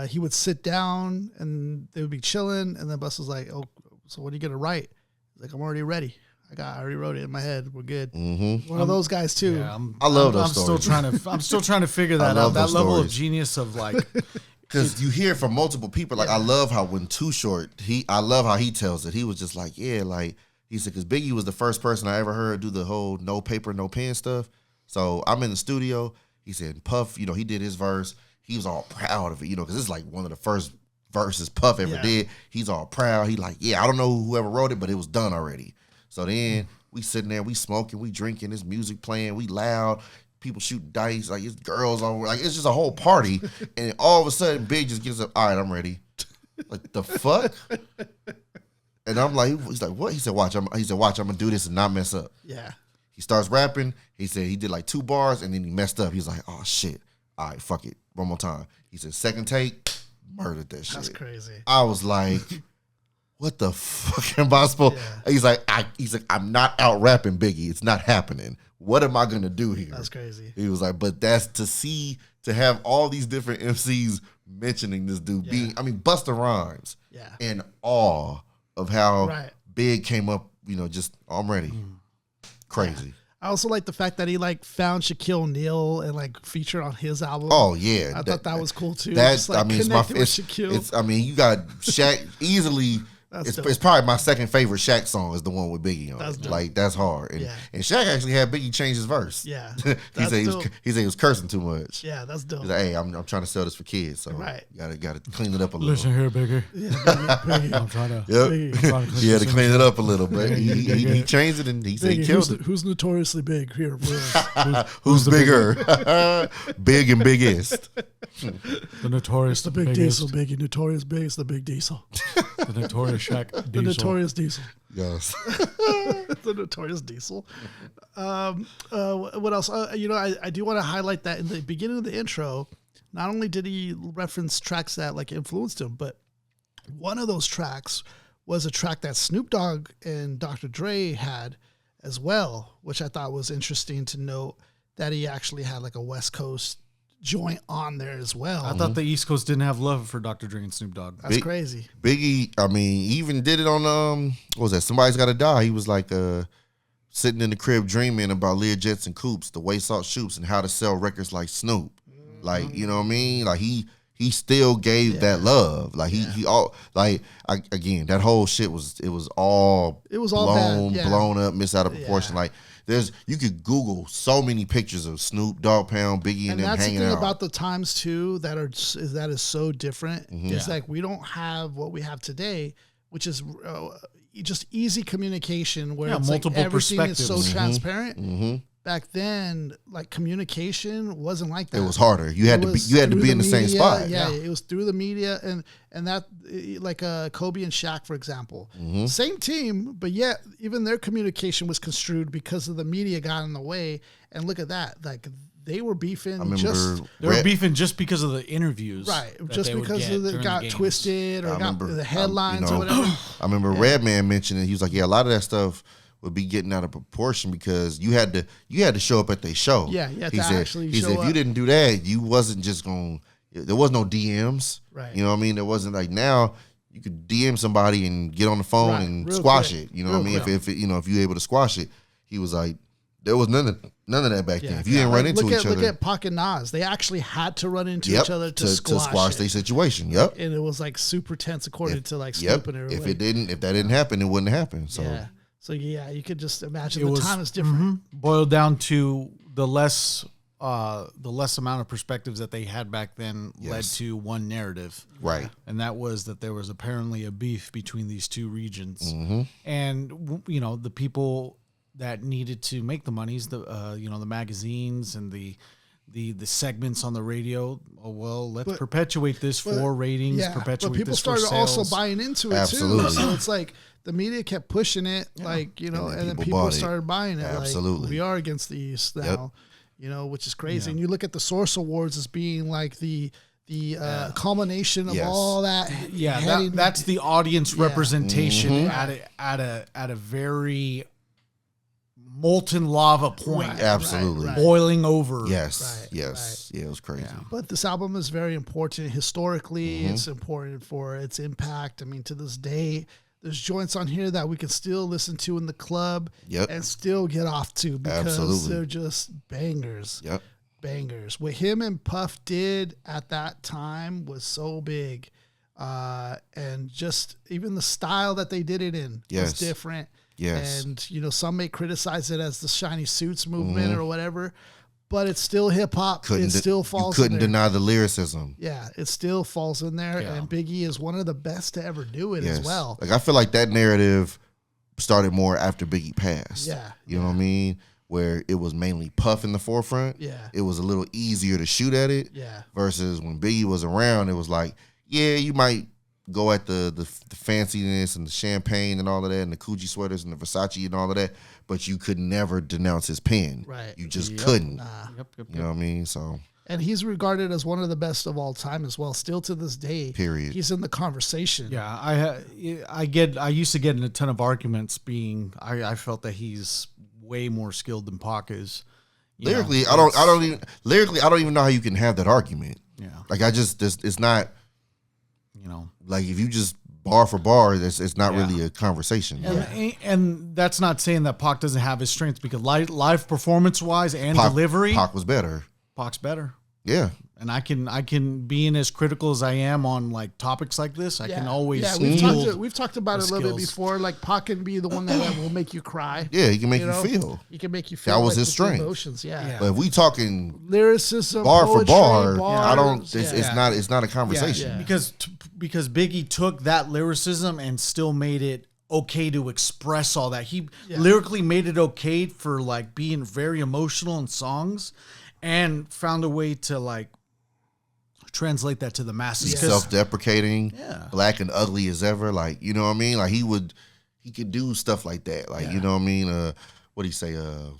he would sit down and they would be chilling, and then Busta's like, "Oh, so what are you gonna write?" He's like, "I'm already ready. I already wrote it in my head. We're good." One of those guys too. Yeah, I love those stories. I'm still trying to figure that out. That level of genius of like. Because you hear from multiple people. Like, I love how when Too Short, I love how he tells it. He was just like, yeah, like, he said, because Biggie was the first person I ever heard do the whole no paper, no pen stuff. So I'm in the studio. He said, Puff, you know, he did his verse. He was all proud of it, you know, because it's like one of the first verses Puff ever did. He's all proud. He like, yeah, I don't know whoever wrote it, but it was done already. So then we sitting there, we smoking, we drinking, this music playing, we loud. People shoot dice, like, it's girls on, like, it's just a whole party. And all of a sudden, Big just gets up, all right, I'm ready. Like, the fuck? And I'm like, he's like, what? He said, watch, I'm gonna do this and not mess up. Yeah. He starts rapping. He said he did like 2 bars and then he messed up. He's like, oh shit, all right, fuck it, one more time. He said, second take, murdered that shit. That's crazy. I was like, what the fuck am I supposed? Yeah. He's like, I'm not out rapping Biggie. It's not happening. What am I gonna do here? That's crazy. He was like, but that's to have all these different MCs mentioning this dude being, I mean, Busta Rhymes, in awe of how Big came up, just I'm ready. Crazy. Yeah. I also like the fact that he like found Shaquille O'Neal and like featured on his album. Oh yeah, I thought that was cool too. That's Just, like, I mean, Shaquille. I mean, you got Shaq easily. It's probably my second favorite Shaq song is the one with Biggie on it. Like that's hard. And Shaq actually had Biggie change his verse. Yeah, he said he was cursing too much. Yeah, that's dope. He's like, hey, I'm trying to sell this for kids, so gotta clean it up a little. Listen here, Biggie. Yeah, Biggie. I'm trying to. Yep. He had to clean it up a little, but he changed it and he said he killed it. Who's notoriously big here? Who's bigger? Big and biggest. The notorious. The big biggest. diesel, Biggie. Notorious big is the big diesel. The notorious Shaq. The notorious diesel. Yes. The notorious diesel. What else? I do want to highlight that in the beginning of the intro, not only did he reference tracks that like influenced him, but one of those tracks was a track that Snoop Dogg and Dr. Dre had as well, which I thought was interesting to note that he actually had like a West Coast joint on there as well. I thought the East Coast didn't have love for Dr. Dre and Snoop Dogg. That's crazy. Biggie, I mean, he even did it on what was that? Somebody's Gotta Die. He was like sitting in the crib dreaming about Learjets and Coupes, the way Salt shoots, and how to sell records like Snoop. Like, you know what I mean? Like he still gave that love. Like he all like again, that whole shit was all blown up, missed out of proportion. Like you could Google so many pictures of Snoop, Dogg Pound, Biggie, and them hanging out. And that's the thing about the times too that is so different. It's like we don't have what we have today, which is just easy communication where it's multiple like everything is so perspectives. transparent. Back then, like communication wasn't like that. It was harder. You had to be in the same spot. Yeah, it was through the media and that like Kobe and Shaq, for example, same team, but yet even their communication was construed because of the media got in the way. And look at that, like they were beefing. They were beefing just because of the interviews, right? Just because it got twisted or got the headlines or whatever. I remember Redman mentioning he was like, a lot of that stuff would be getting out of proportion because you had to show up at their show. Yeah, he said if you didn't do that, you wasn't just going. There was no DMs, right? You know what I mean? There wasn't like now you could DM somebody and get on the phone and squash it. You know what I mean? If you're able to squash it, he was like, there was none of that back then. If you didn't run into each other, look at Pac and Nas. They actually had to run into each other to squash their situation. Yep, and it was like super tense according to like Snoop and everybody. If that didn't happen, it wouldn't happen. So. Yeah. So you could just imagine the time is different. Boiled down to the less amount of perspectives that they had back then led to one narrative, right? And that was that there was apparently a beef between these two regions, and the people that needed to make the monies, the magazines and the segments on the radio. Oh well, let's perpetuate this for ratings. Perpetuate but people this for started sales. also buying into it too. So it's like the media kept pushing it, and then people started buying it. Absolutely, like, we are against the East now, which is crazy. And you look at the Source Awards as being like the culmination of all that. Yeah, that's the audience representation at a very molten lava point, absolutely boiling over. Yes. Yeah, it was crazy. Yeah. But this album is very important historically. It's important for its impact. I mean, to this day, there's joints on here that we can still listen to in the club and still get off to because they're just bangers. Yep, bangers. What him and Puff did at that time was so big, and just even the style that they did it in was different. Yes. And, some may criticize it as the shiny suits movement or whatever, but it's still hip hop. It still falls in there. You couldn't deny the lyricism. Yeah, it still falls in there. Yeah. And Biggie is one of the best to ever do it as well. Like, I feel like that narrative started more after Biggie passed. Yeah. You know what I mean? Where it was mainly Puff in the forefront. Yeah. It was a little easier to shoot at it. Yeah. Versus when Biggie was around, it was like, you might go at the fanciness and the champagne and all of that and the Coogi sweaters and the Versace and all of that, but you could never denounce his pen. Right. You just couldn't. Nah. You know what I mean? So. And he's regarded as one of the best of all time as well. Still to this day, Period. he's in the conversation. Yeah, I used to get in a ton of arguments being I felt that he's way more skilled than Pac is. Lyrically, I don't even know how you can have that argument. Yeah. Like it's not, like if you just bar for bar, it's not really a conversation. And that's not saying that Pac doesn't have his strengths, because live performance wise and delivery, Pac was better. Pac's better. Yeah. And I can being as critical as I am on like topics like this, I can always we've talked about it a little bit before. Like Pac can be the one that will make you cry. Yeah, he can make you feel. He can make you feel. That was like his strength. Emotions, But if we talking lyricism, bar poetry, for bar, bars, I don't. It's not a conversation. Because Biggie took that lyricism and still made it okay to express all that. He lyrically made it okay for like being very emotional in songs, and found a way to like translate that to the masses. Self-deprecating, black and ugly as ever. Like, you know what I mean? Like he could do stuff like that. Like, you know what I mean? What do you say? In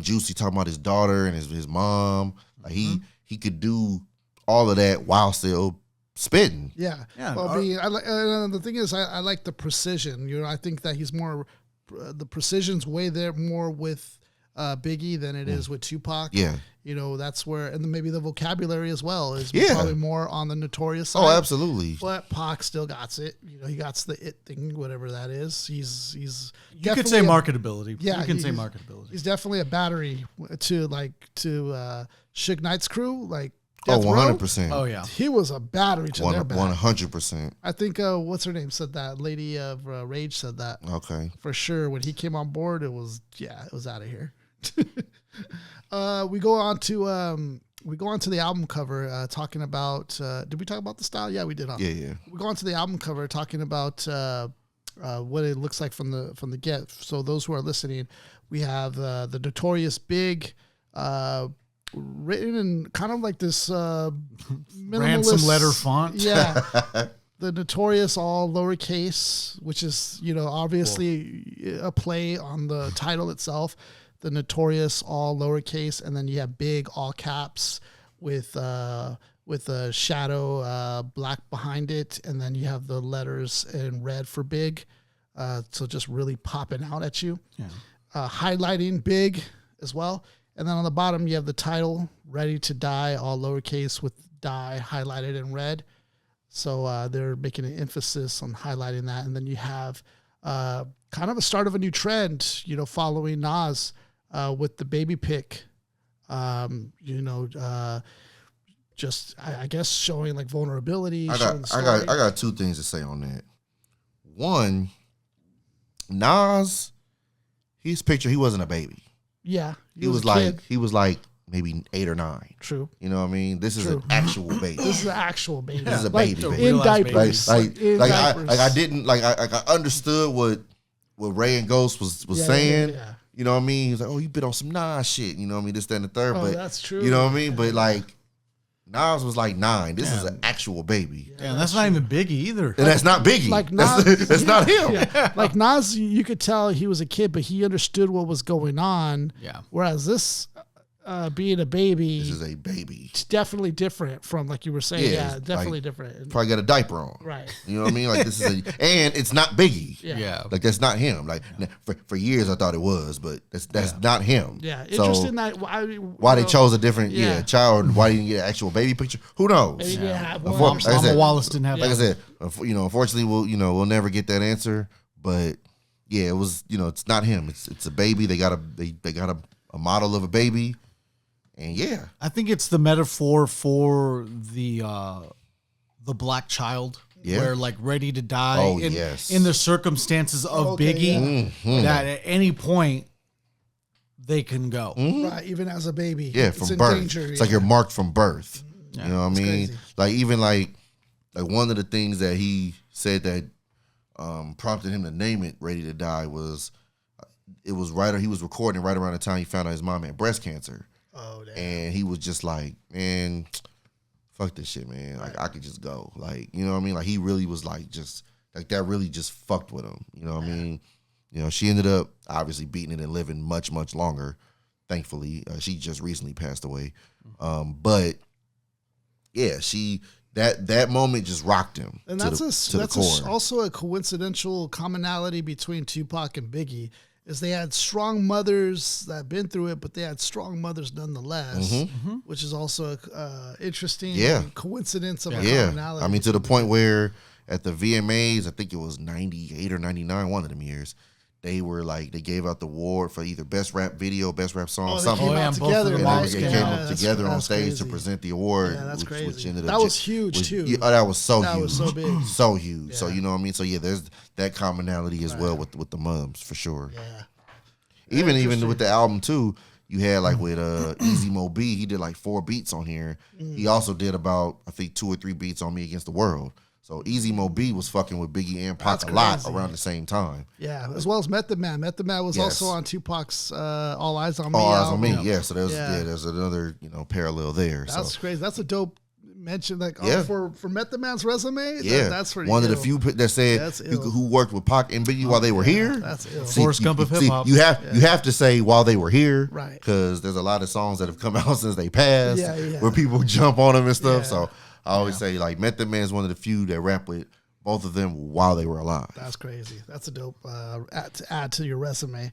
Juicy talking about his daughter and his mom. Like he could do all of that while still spitting. Yeah. Well, the thing is, I like the precision. I think that he's more, the precision's way there more with Biggie than it is with Tupac. Yeah. That's where, and then maybe the vocabulary as well is probably more on the Notorious side. Oh, absolutely. But Pac still got it. He got the it thing, whatever that is. He's you could say marketability. Yeah, you can say marketability. He's definitely a battery to Suge Knight's crew. Like, Death 100%. Oh yeah, he was a battery to their back. 100%. I think what's her name said that. Lady of Rage said that. Okay, for sure. When he came on board, it was out of here. We go on to the album cover, talking about. Did we talk about the style? Yeah, we did. Huh? Yeah. We go on to the album cover, talking about what it looks like from the get. So those who are listening, we have the Notorious B.I.G. Written in kind of like this minimalist ransom letter font. Yeah. The Notorious all lowercase, which is, obviously a play on the title itself. The Notorious all lowercase, and then you have big all caps with a shadow black behind it, and then you have the letters in red for big. So just really popping out at you. Yeah. Highlighting big as well. And then on the bottom, you have the title, Ready to Die, all lowercase with die highlighted in red. So they're making an emphasis on highlighting that. And then you have kind of a start of a new trend, following Nas with the baby pick, just, I guess, showing like vulnerability. I got two things to say on that. One, Nas, his picture, he wasn't a baby. Yeah. He was like maybe 8 or 9. True. You know what I mean? This is an actual baby. This is an actual baby. This is a baby. In diapers. I understood what Ray and Ghost was saying. Yeah. You know what I mean? He was like, oh, you been on some Nas shit. You know what I mean? This, that, and the third. But that's true. You know what I mean? But like, Nas was like 9. This is an actual baby. Yeah, and that's not even Biggie either. And that's not Biggie. Like Nas, that's not him. Yeah. Like Nas, you could tell he was a kid, but he understood what was going on. Yeah. Whereas this, being a baby, this is a baby. It's definitely different from, like you were saying. Yeah, definitely like, different. Probably got a diaper on. Right. You know what I mean? Like this is and it's not Biggie. Yeah. Like that's not him. Like for years I thought it was, but that's not him. Yeah. Interesting that why they chose a different child. Why didn't get an actual baby picture? Who knows? Maybe they have one. Mama Wallace didn't have. Like I said, unfortunately, we'll never get that answer. But yeah, it was. It's not him. It's a baby. They got a model of a baby. And yeah, I think it's the metaphor for the black child, where like ready to die in the circumstances of Biggie, that at any point they can go. Right, even as a baby. Yeah, from birth. Danger, it's like you're marked from birth. Yeah, you know what I mean? Crazy. Like even like one of the things that he said that prompted him to name it Ready to Die was he was recording right around the time he found out his mom had breast cancer. Oh, damn. And he was just like, man, fuck this shit, man. Like, I could just go. Like, you know what I mean? Like, he really was like, just, like, that really just fucked with him. You know what I mean? She ended up obviously beating it and living much, much longer. Thankfully, she just recently passed away. But yeah, that moment just rocked him. And to that's the core. Also a coincidental commonality between Tupac and Biggie is they had strong mothers that had been through it, but they had strong mothers nonetheless, which is also a interesting coincidence of a commonality. I mean, to the point where at the VMAs, I think it was 98 or 99, one of them years, they were like, they gave out the award for either best rap video, best rap song, something. Came out together. And they came up together on stage to present the award. Yeah, that's crazy. Which ended that up was huge too. Yeah, that was so huge. That was so big. So huge. Yeah. So, you know what I mean? So, yeah, there's that commonality as well with the mums, for sure. Yeah. Even with the album, too, you had like with Easy Mo B, he did like 4 beats on here. He also did about, I think, 2 or 3 beats on Me Against the World. So Easy Mo B was fucking with Biggie and Pac a lot around the same time. Yeah, as well as Method Man. Method Man was also on Tupac's All Eyes on Me. All Eyes on Me, yeah. So there's another parallel there. That's crazy. That's a dope mention. Like for Method Man's resume. That's pretty. One of the few that said who worked with Pac and Biggie while they were here. That's ill. Forrest Gump of hip hop. You have to say while they were here, right? Because there's a lot of songs that have come out since they passed, where people jump on them and stuff. Yeah. So I always say like Method Man is one of the few that rap with both of them while they were alive. That's crazy. That's a dope to add to your resume.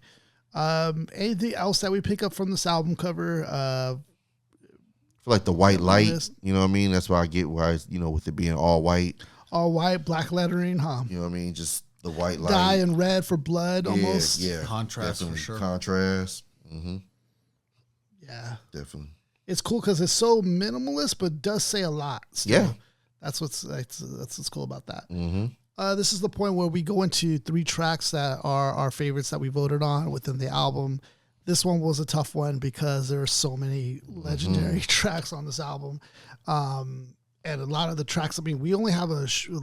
Anything else that we pick up from this album cover? I feel like the white light, you know what I mean? That's why I get why, with it being all white. All white, black lettering, huh? You know what I mean? Just the white light. Dye and red for blood almost. Yeah. Contrast definitely. for sure. Contrast. Mm-hmm. Yeah. Definitely. It's cool because it's so minimalist, but does say a lot. Still. Yeah. That's what's cool about that. Mm-hmm. This is the point where we go into 3 tracks that are our favorites that we voted on within the album. This one was a tough one because there are so many legendary tracks on this album. And a lot of the tracks, I mean, we only have a short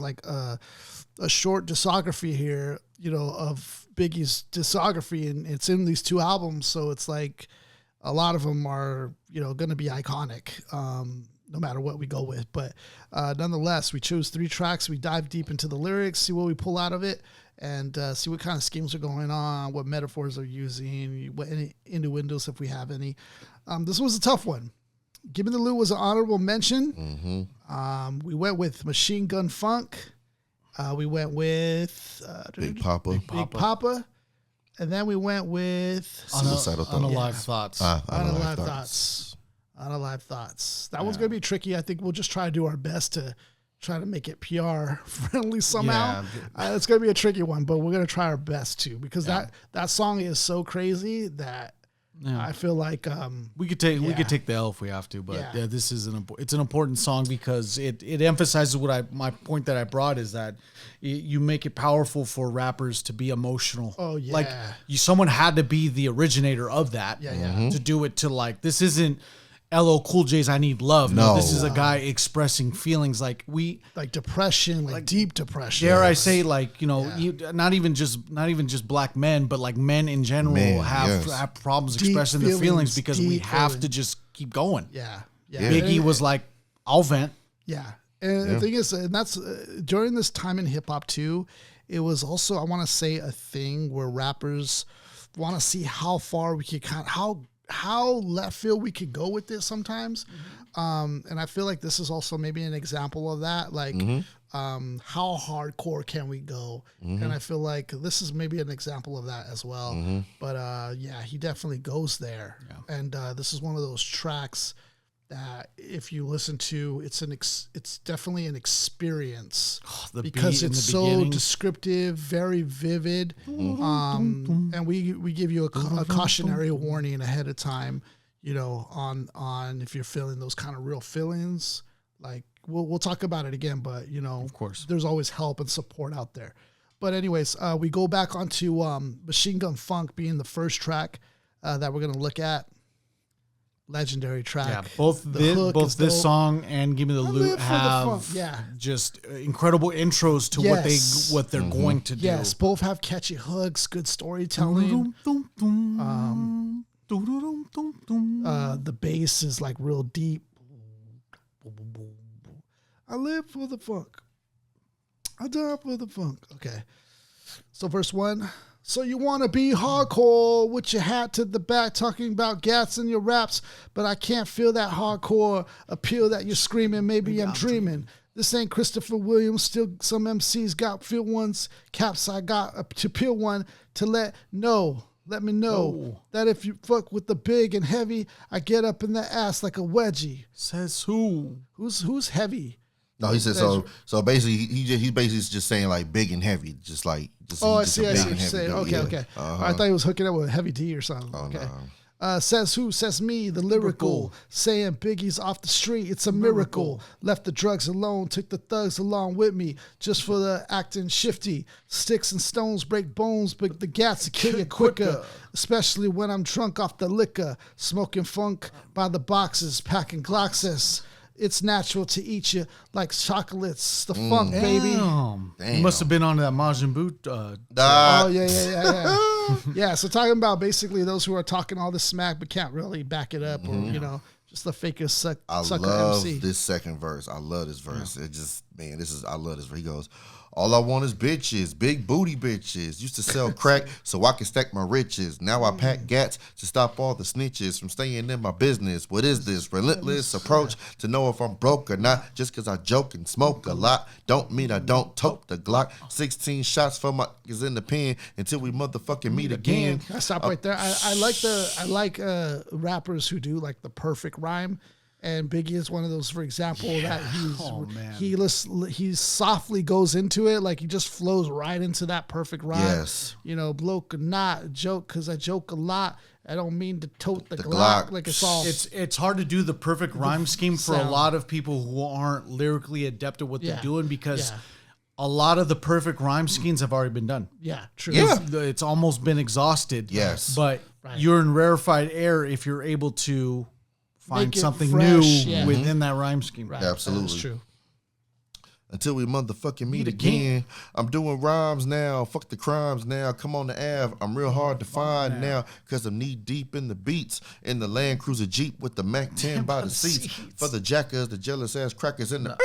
discography here, of Biggie's discography, and it's in these 2 albums. So it's like a lot of them are, going to be iconic, no matter what we go with. But nonetheless, we chose 3 tracks. We dive deep into the lyrics, see what we pull out of it, and see what kind of schemes are going on, what metaphors are using, what any innuendos, if we have any. This was a tough one. Gimme the Loot was an honorable mention. We went with Machine Gun Funk. We went with Big Papa. Big Papa. And then we went with Suicidal Thoughts. Unalive Thoughts. Unalive Thoughts. Unalive Thoughts. That one's going to be tricky. I think we'll just try to do our best to try to make it PR friendly somehow. It's going to be a tricky one, but we're going to try our best to, because that song is so crazy that I feel like we could take the L if we have to, but this is it's an important song because it emphasizes my point that I brought is that you make it powerful for rappers to be emotional. Oh yeah, like someone had to be the originator of that. To do it to like, this isn't LL Cool J's I Need Love. No, this is a guy expressing feelings like depression, like deep depression. Dare I say, like, not even just black men, but like men in general have problems deep expressing their feelings because we have to just keep going. Yeah. Biggie was like, I'll vent. Yeah. And the thing is, and that's during this time in hip hop too, it was also, I want to say, a thing where rappers want to see how far we could how left field we could go with this sometimes. And I feel like this is also maybe an example of that. Like, how hardcore can we go? And I feel like this is maybe an example of that as well. But he definitely goes there. Yeah. And this is one of those tracks that if you listen to, it's definitely an experience because it's so descriptive, very vivid. And we give you a cautionary warning ahead of time, on if you're feeling those kind of real feelings. Like we'll talk about it again, but of course, there's always help and support out there. But anyways, we go back onto Machine Gun Funk being the first track that we're gonna look at. Legendary track. Yeah, both this song and "Give Me the Loot" have just incredible intros to what they're going to do. Yes, both have catchy hooks, good storytelling. The bass is like real deep. I live for the funk. I die for the funk. Okay, so verse 1. So you want to be hardcore with your hat to the back, talking about gats in your raps, but I can't feel that hardcore appeal that you're screaming. Maybe I'm dreaming. This ain't Christopher Williams. Still, some MCs got feel ones. Caps, I got to peel one to let me know that if you fuck with the big and heavy, I get up in the ass like a wedgie. Says who? Who's heavy? No, he said so. So basically, he basically is just saying like big and heavy, just like. Just, I just see. a I big see what and you're heavy saying. dude, Okay, yeah. okay. I thought he was hooking up with Heavy D or something. Oh, okay. no. Says who? Says me, the lyrical. Saying Biggie's off the street, it's a miracle. Left the drugs alone, took the thugs along with me, just for the acting shifty. Sticks and stones break bones, but the gats will kill you quicker. Especially when I'm drunk off the liquor, smoking funk by the boxes, packing Gloxes. It's natural to eat you like chocolates, the funk, baby. Damn. You must have been on that Majin Buu. Oh, yeah. Yeah, so talking about basically those who are talking all this smack but can't really back it up or, just the fakest sucker love MC. this second verse. I love this verse. It just, man, I love this verse. He goes, all I want is bitches, big booty bitches. Used to sell crack so I can stack my riches. Now I pack gats to stop all the snitches from staying in my business. What is this relentless approach to know if I'm broke or not? Just because I joke and smoke a lot don't mean I don't tote the Glock. 16 shots for my is in the pen until we motherfucking meet again. I stop right there. I like rappers who do like the perfect rhyme. And Biggie is one of those, for example, that he softly goes into it, like he just flows right into that perfect rhyme. Yes. Bloke or not, joke because I joke a lot. I don't mean to tote the Glock. Like it's hard to do the perfect rhyme scheme for a lot of people who aren't lyrically adept at what they're doing because a lot of the perfect rhyme schemes have already been done. Yeah, true. Yeah. It's almost been exhausted. Yes. But you're in rarefied air if you're able to find something fresh, new within that rhyme scheme. Right. Absolutely. That's true. Until we motherfucking meet again. I'm doing rhymes now. Fuck the crimes now. Come on the Ave. I'm real hard to find now because I'm knee deep in the beats. In the Land Cruiser Jeep with the Mac 10 by the seats. For the jackers, the jealous ass crackers in the...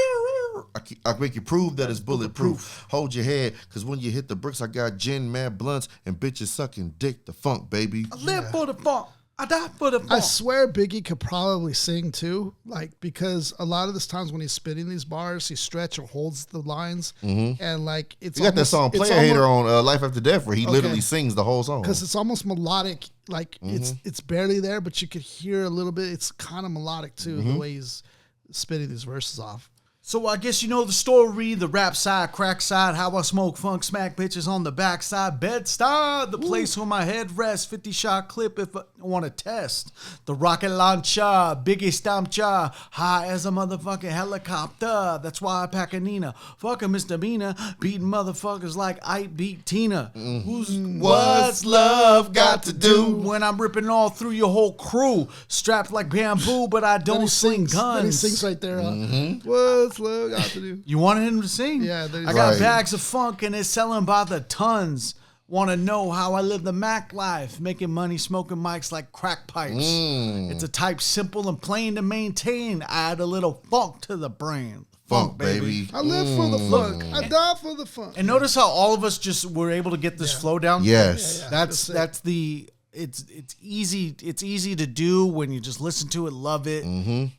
I make you prove that it's bulletproof. Hold your head, because when you hit the bricks, I got gin, mad blunts, and bitches sucking dick, the funk, baby. I live for the funk. I die for the funk. I swear Biggie could probably sing too, because a lot of the times when he's spitting these bars, he stretch or holds the lines, and like it's. You got that song "Player Hater" on Life After Death, where he literally sings the whole song because it's almost melodic. Like it's barely there, but you could hear a little bit. It's kind of melodic too, the way he's spitting these verses off. So I guess you know the story, the rap side, crack side, how I smoke funk, smack bitches on the backside, Bed-Stuy, the place where my head rests, 50-shot clip if I want to test. The rocket launcher, Biggie stomp ya, high as a motherfucking helicopter. That's why I pack a Nina. Fuck a misdemeanor, beating motherfuckers like Ike beat Tina. What's love got to do when I'm ripping all through your whole crew? Strapped like bamboo, but I don't sling guns. Then he sings right there. What's love got to do? You wanted him to sing? Yeah. I got bags of funk and it's selling by the tons. Want to know how I live the Mac life, making money, smoking mics like crack pipes. It's a type simple and plain to maintain. Add a little funk to the brain. Funk, baby. I live for the funk. I die for the funk. And notice how all of us just were able to get this flow down. Yes. That's the it's easy to do when you just listen to it, love it,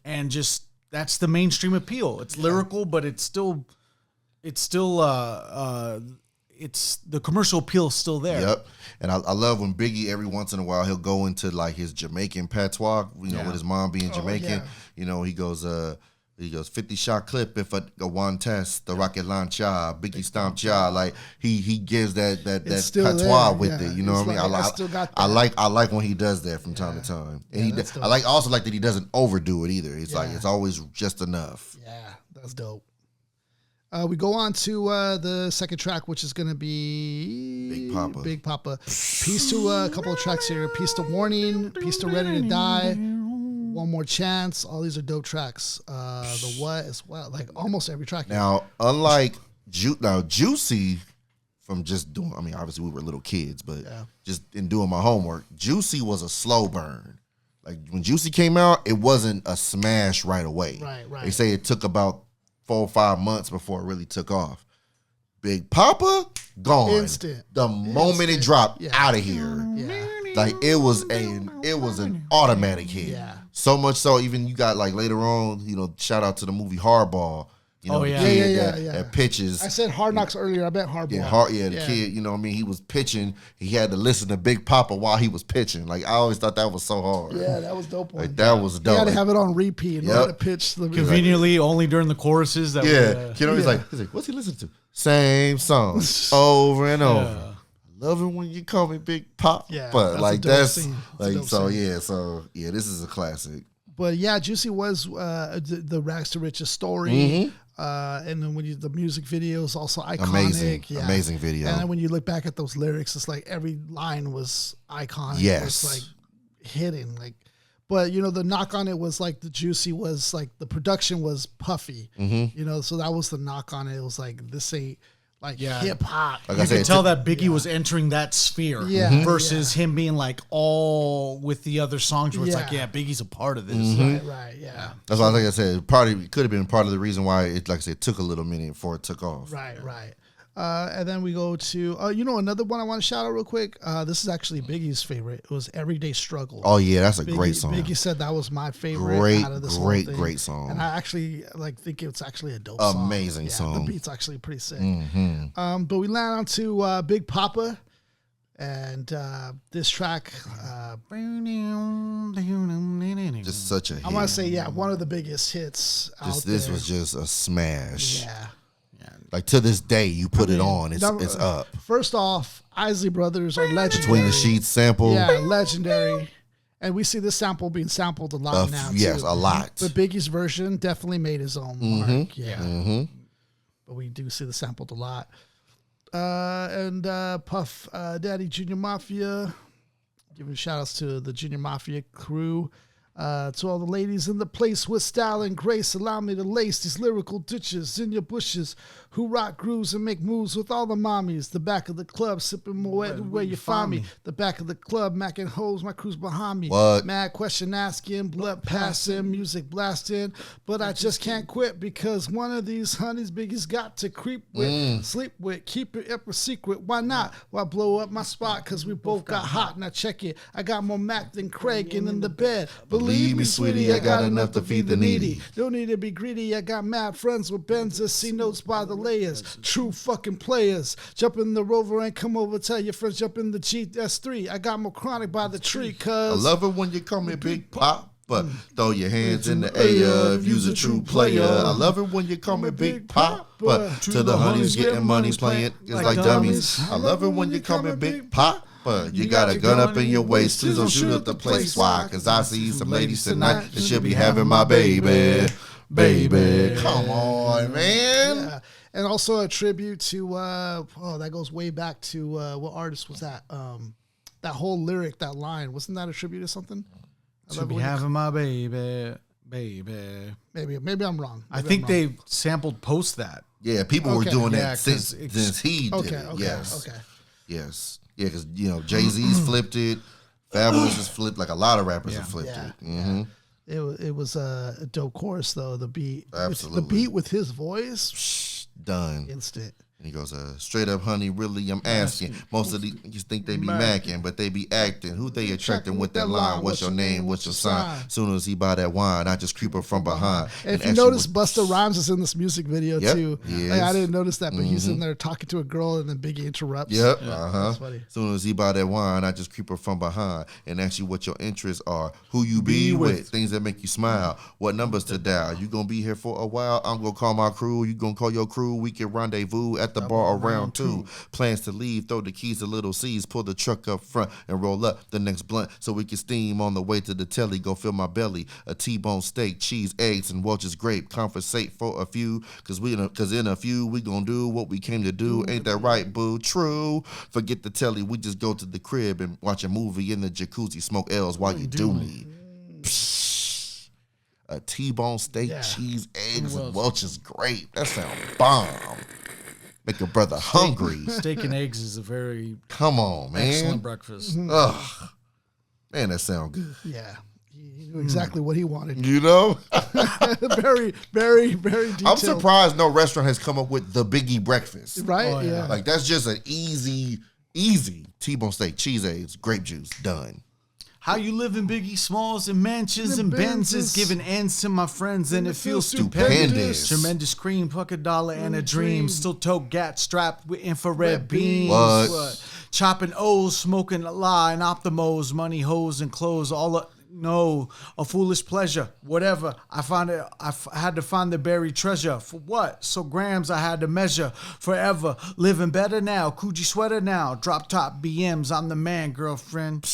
and just that's the mainstream appeal. It's lyrical, but it's the commercial appeal is still there. Yep. And I love when Biggie every once in a while he'll go into like his Jamaican patois, with his mom being Jamaican. He goes 50-shot clip if a one test, the rocket launcher, Biggie stomp ya. Like he gives that patois with it. You know what I mean? I like when he does that from time to time. And I also like that he doesn't overdo it either. It's like it's always just enough. Yeah, that's dope. We go on to the second track, which is going to be Big Papa. Piece to a couple of tracks here. Piece to Warning, Piece to Ready to Die, One More Chance. All these are dope tracks. The What as well. Like almost every track. Now, unlike Juicy, from just doing, obviously we were little kids, but just in doing my homework, Juicy was a slow burn. Like when Juicy came out, it wasn't a smash right away. Right. They say it took about 4 or 5 months before it really took off. Big Papa, gone. Instant. The moment it dropped, out of here. Yeah. Like it was an automatic hit. Yeah. So much so, even you got like later on, shout out to the movie Hardball. The kid that pitches. I said Hard Knocks earlier. I bet Hardball. The kid, he was pitching. He had to listen to Big Papa while he was pitching. Like, I always thought that was so hard. Yeah, that was dope. Like, that was dope. He had to have it on repeat in order to pitch. Conveniently, only during the choruses. He's like, what's he listening to? Same song over and over. Yeah. Love it when you call me Big Pop. Yeah, but this scene. This is a classic. But yeah, Juicy was the Rags to Riches story. And then when the music video is also iconic. Amazing video. And then when you look back at those lyrics, it's like every line was iconic. Yes. It's like hitting. But the knock on it was like the Juicy was like the production was puffy. So that was the knock on it. It was like this ain't hip hop. Like you could tell that Biggie was entering that sphere versus him being like all with the other songs where it's like, Biggie's a part of this. Right, yeah. That's why, like I said, it could have been part of the reason why it, like I said, took a little minute before it took off. Right. And then we go to, another one I want to shout out real quick. This is actually Biggie's favorite. It was Everyday Struggle. Oh, yeah, that's a great song. Biggie said that was my favorite out of this whole thing. Great song. And I actually think it's actually a dope song. Amazing song. The beat's actually pretty sick. But we land on to Big Papa. And this track, just such a hit. I want to say, one of the biggest hits out there. This was just a smash. Yeah. Like to this day, you put it on, it's up. First off, Isley Brothers are legendary. Between the Sheets sample. Yeah, legendary. And we see this sample being sampled a lot now, too. Yes, a lot. But Biggie's version definitely made his own mark. Yeah. But we do see the sampled a lot. And Puff Daddy Junior Mafia, giving shout outs to the Junior Mafia crew. To all the ladies in the place with style and grace, allow me to lace these lyrical ditches in your bushes who rock grooves and make moves with all the mommies. The back of the club sipping Moet where you find me. The back of the club macking hoes, my crew's behind me. What? Mad question asking, blood passing, music blasting, but I just can't quit because one of these honeys Biggie's got to creep with, sleep with, keep it up a secret. Why not? Why blow up my spot? Cause we both got hot. Now check it. I got more Mac than Craig and in the bed. Believe me, sweetie, I got enough to feed the needy. Don't need to be greedy. I got mad friends with Benzes. See notes by the layers. True fucking players. Jump in the Rover and come over. Tell your friends jump in the GS3. I got more chronic by the tree. Cause I love it when you call me Big Pop. But throw your hands in the air if you's a true player. I love it when you call me Big Pop. But to the honeys getting money playing it's like dummies. I love it when you call me Big Pop. But you got a gun up in your waist, please don't shoot up the place. Why? Cause I see some ladies tonight that should be having my baby. Baby. Come on, man. Yeah. And also a tribute to, that goes way back to, what artist was that? That whole lyric, that line, wasn't that a tribute to something? Should be having my baby. Maybe I'm wrong. I think they sampled post that. Yeah, people were doing that since he did Okay. Yes. Yeah, because, Jay-Z's flipped it. Fabulous has flipped. Like a lot of rappers have flipped it. Mm-hmm. It was a dope chorus, though. The beat. Absolutely. The beat with his voice. Done. Instant. And he goes, straight up, honey, really, I'm asking. Most of these you think they be macking, but they be acting. Who they attracting with that line? What's your name? What's your sign? Soon as he buy that wine, I just creep up from behind. And if you notice, Busta Rhymes is in this music video, too. Like, I didn't notice that, but he's in there talking to a girl, and then Biggie interrupts. Yep. Soon as he buy that wine, I just creep up from behind and ask you what your interests are. Who you be with? Things that make you smile. What numbers to dial? You gonna be here for a while? I'm gonna call my crew. You gonna call your crew? We can rendezvous at the bar around 2. Plans to leave, throw the keys to Little C's, pull the truck up front and roll up the next blunt so we can steam on the way to the telly. Go fill my belly, a T-bone steak, cheese, eggs, and Welch's grape. Conversate for a few, cause in a few we gonna do what we came to do. Ain't that right, boo? True. Forget the telly, we just go to the crib and watch a movie in the jacuzzi, smoke L's while you do me. Psh, a T-bone steak, cheese, eggs, and Welch's grape. That sounds bomb. Make a brother hungry. Steak and eggs is a very come on, man. Excellent breakfast. Ugh. Man, that sound good. Yeah. He knew exactly what he wanted. You know? Very, very, very detailed. I'm surprised no restaurant has come up with the Biggie breakfast. Right? Oh, yeah. Like, that's just an easy T-bone steak, cheese eggs, grape juice, done. How you living, Biggie Smalls and mansions and Benzes, giving ends to my friends, and it feels Stupendous. Tremendous cream, puck $1 and a dream. Still tote gat strapped with infrared beams. What? Chopping O's, smoking a lie, and optimos, money, hoes, and clothes. No, a foolish pleasure. Whatever. I had to find the buried treasure. For what? So grams I had to measure. Forever. Living better now. Coogee sweater now. Drop top BMs. I'm the man, girlfriend.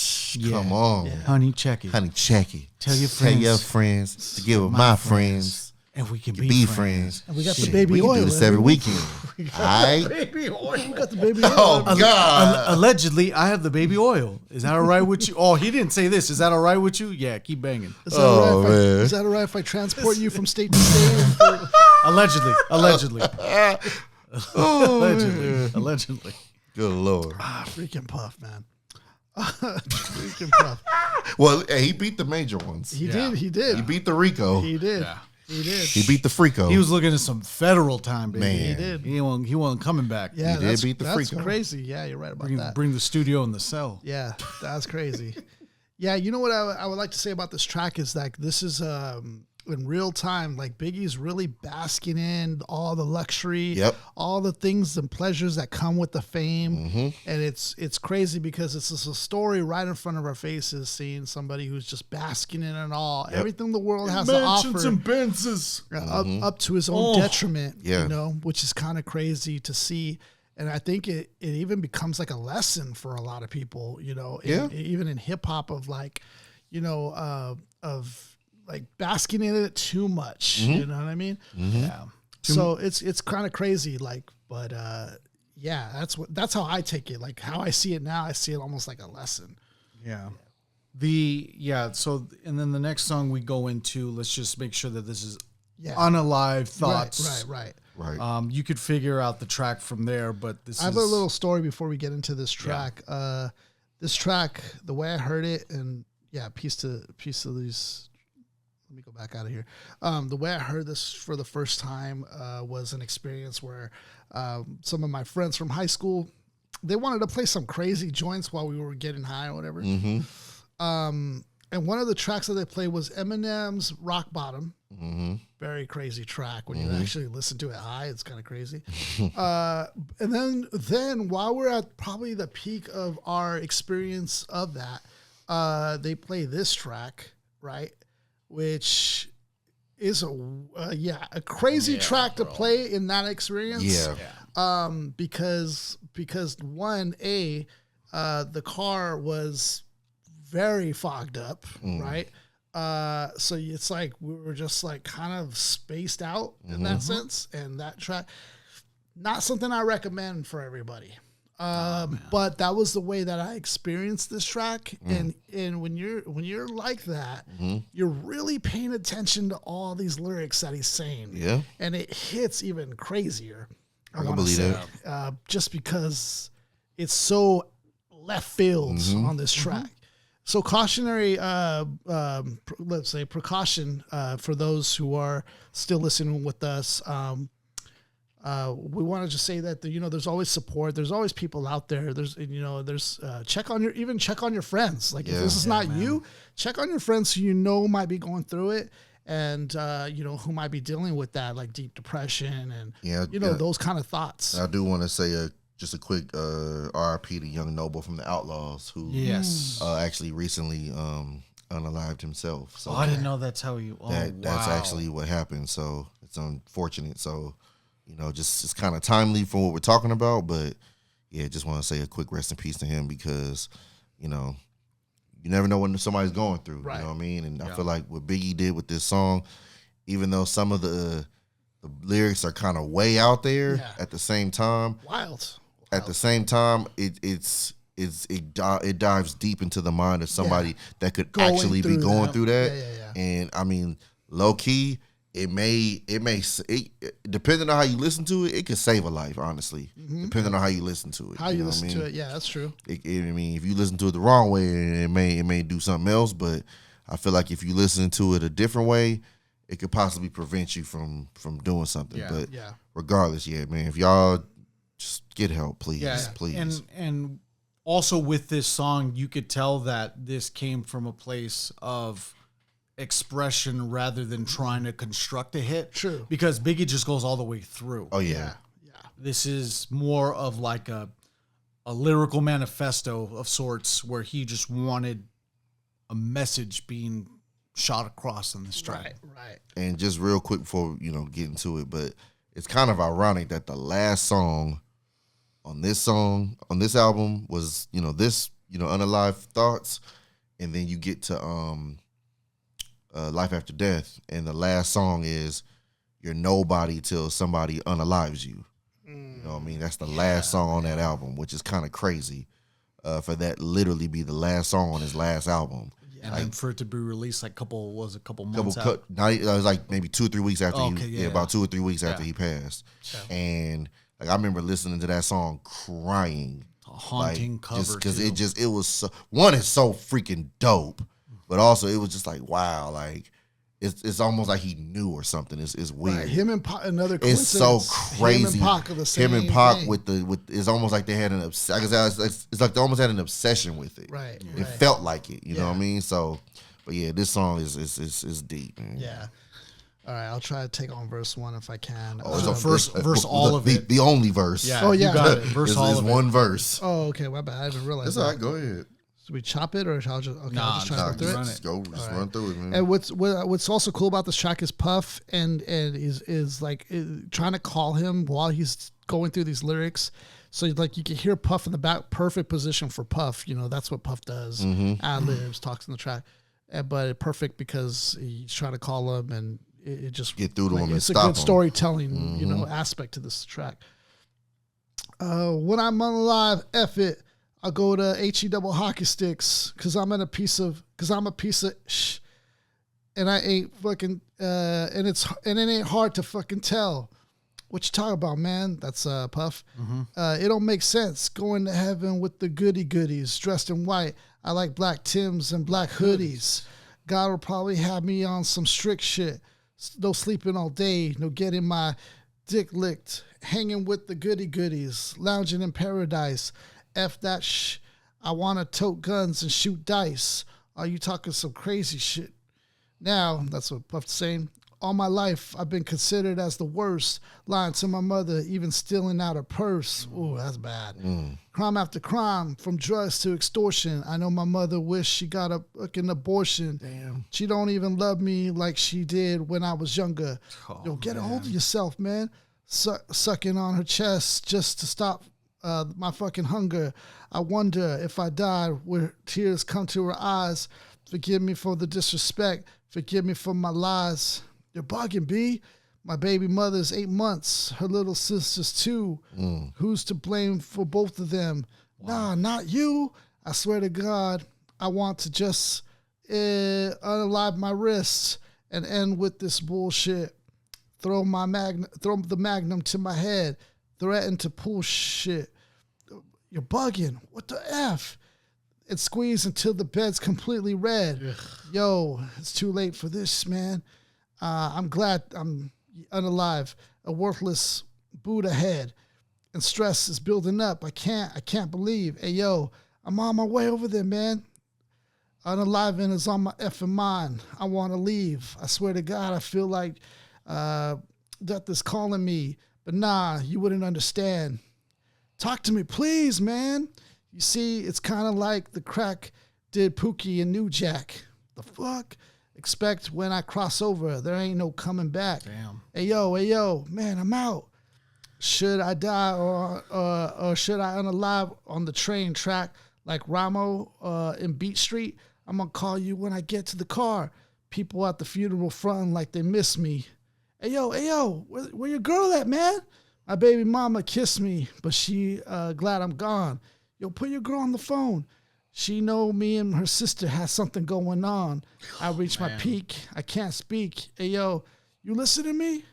Come on. Yeah. Honey, check it. Honey, check it. Tell your Tell friends. your friends to get with my friends. And we can Be be friends. And we got the Shit, baby we oil. can do this every weekend. We got Aight? baby oil. We got the baby oil. Oh, God. Allegedly, I have the baby oil. Is that all right with you? Oh, he didn't say this. Is that all right with you? Yeah, keep banging. Is that all right man. is that all right if I transport you from state to state? Allegedly. Oh, Allegedly. good Lord. Freaking Puff, man. Freaking Puff. Well, hey, he beat the major ones. He Yeah. did. He did. He beat the Rico. He did. Yeah. He did. He beat the Freako. He was looking at some federal time, baby. Man. He did. He wasn't coming back. Yeah, He did that's, beat the that's Freako. crazy. Yeah, you're right about that. Bring the studio in the cell. Yeah, that's crazy. Yeah, you know what I would like to say about this track is that this is in real time. Like Biggie's really basking in all the luxury, Yep. all the things and pleasures that come with the fame, Mm-hmm. and it's crazy because it's just a story right in front of our faces, seeing somebody who's just basking in it all, everything the world has to Mansions offer. and Benzes. Up to his own detriment, Yeah. you know, which is kind of crazy to see. And I think it even becomes like a lesson for a lot of people, you know, even in hip hop of like, you know, of like basking in it too much, you know what I mean? Yeah. So it's kind of crazy, like, but yeah, that's how I take it. Like how I see it now, I see it almost like a lesson. Yeah. So and then the next song we go into, let's just make sure that this is unalive thoughts. Right. You could figure out the track from there, but this I have a little story before we get into this track. This track, the way I heard it, and piece to these. Let me go back out of here. The way I heard this for the first time was an experience where some of my friends from high school, they wanted to play some crazy joints while we were getting high or whatever. And one of the tracks that they played was Eminem's Rock Bottom. Very crazy track. When you actually listen to it high, it's kind of crazy. And then while we're at probably the peak of our experience of that, they play this track, right? Which is a crazy track to play in that experience. Because one, the car was very fogged up, right? So it's like we were just like kind of spaced out in that sense. And that track, not something I recommend for everybody. But that was the way that I experienced this track. And when you're like that, you're really paying attention to all these lyrics that he's saying. Yeah. And it hits even crazier. I can believe that. Just because it's so left field on this track. So cautionary, let's say precaution for those who are still listening with us. We want to just say that there's always support. There's always people out there. There's check on your friends. Like if this is not you, check on your friends who might be going through it, and who might be dealing with that, like deep depression and those kind of thoughts. I do want to say just a quick RIP to Young Noble from the Outlaws, who actually recently unalived himself. So I didn't know that's how you. That's actually what happened. So it's unfortunate. So just it's kind of timely for what we're talking about. But yeah, just want to say a quick rest in peace to him, because you never know what somebody's going through. Right. You know what I mean? And I feel like what Biggie did with this song, even though some of the lyrics are kind of way out there, at the same time, wild. At the same time, it dives deep into the mind of somebody that could actually be going through that. Yeah. And I mean, low key, it may depending on how you listen to it, it could save a life. Honestly, depending on how you listen to it. How you listen to it, yeah, that's true. I mean, if you listen to it the wrong way, it may do something else. But I feel like if you listen to it a different way, it could possibly prevent you from doing something. Yeah. But Yeah. regardless, yeah, man, if y'all just get help, please, please. And also with this song, you could tell that this came from a place of expression rather than trying to construct a hit. True. Because Biggie just goes all the way through. Oh yeah. This is more of like a lyrical manifesto of sorts where he just wanted a message being shot across on this track. Right. And just real quick before, get into it, but it's kind of ironic that the last song on this album was, this, Unalive Thoughts, and then you get to Life After Death, and the last song is You're Nobody Till Somebody Unalives You. You know what I mean? That's the last song on that album, which is kind of crazy for that literally be the last song on his last album. And then for it to be released like a couple months out? It was like maybe 2 or 3 weeks after about 2 or 3 weeks after he passed. Yeah. And like I remember listening to that song crying. A haunting cover. Just because it was so, one, it's so freaking dope, but also it was just like, wow, like it's almost like he knew or something. It's weird. Right. Him and Pac, another coincidence. It's so crazy. Him and Pac are the same. Him and Pac thing. with it's almost like they had an it's like they almost had an obsession with it. Right. It felt like it. You know what I mean? So, but yeah, this song is deep, man. Yeah. All right, I'll try to take on verse 1 if I can. So verse all of it. The only verse. Yeah. Oh, yeah. You got it. Verse all of it. one verse. Oh, okay. My bad. I didn't realize That's that. all right. Go ahead. Should we chop it or I'll just I'll just try to go through it? Just run through it, man. And what's also cool about this track is Puff and is like trying to call him while he's going through these lyrics. So like you can hear Puff in the back, perfect position for Puff. That's what Puff does. Ad-libs, talks in the track, but perfect because he's trying to call him and it just get through to him and it's stop a good him. Storytelling, aspect to this track. When I'm unalive, F it. I'll go to HE double hockey sticks because I'm a piece of shh, and I ain't fucking and it ain't hard to fucking tell what you talking about, man. That's Puff. It don't make sense going to heaven with the goody goodies dressed in white. I like black Tims and black hoodies. God will probably have me on some strict shit. No sleeping all day, no getting my dick licked, hanging with the goody goodies, lounging in paradise. F that shh. I want to tote guns and shoot dice. Are you talking some crazy shit? Now, that's what Puff's saying. All my life, I've been considered as the worst. Lying to my mother, even stealing out her purse. Ooh, that's bad. Crime after crime, from drugs to extortion. I know my mother wished she got a fucking abortion. Damn. She don't even love me like she did when I was younger. Yo, get a hold of yourself, man. Sucking on her chest just to stop my fucking hunger. I wonder if I died where tears come to her eyes. Forgive me for the disrespect. Forgive me for my lies. You're bugging, B. My baby mother's 8 months. Her little sister's 2. Who's to blame for both of them? Wow. Nah, not you. I swear to God, I want to just unalive my wrists and end with this bullshit. Throw the magnum to my head. Threaten to pull shit. You're bugging. What the F? And squeeze until the bed's completely red. Ugh. Yo, it's too late for this, man. I'm glad I'm unalive. A worthless Buddha head. And stress is building up. I can't believe. Hey, yo, I'm on my way over there, man. Unaliving is on my effing mind. I want to leave. I swear to God, I feel like death is calling me. But nah, you wouldn't understand. Talk to me, please, man. You see, it's kind of like the crack did Pookie and New Jack. The fuck? Expect when I cross over, there ain't no coming back. Damn. Hey, yo, man, I'm out. Should I die or should I unalive on the train track like Ramo in Beach Street? I'm going to call you when I get to the car. People at the funeral fronting like they miss me. Hey, yo, where your girl at, man? My baby mama kissed me, but she glad I'm gone. Yo, put your girl on the phone. She know me and her sister has something going on. I reached my peak. I can't speak. Hey, yo, you listen to me?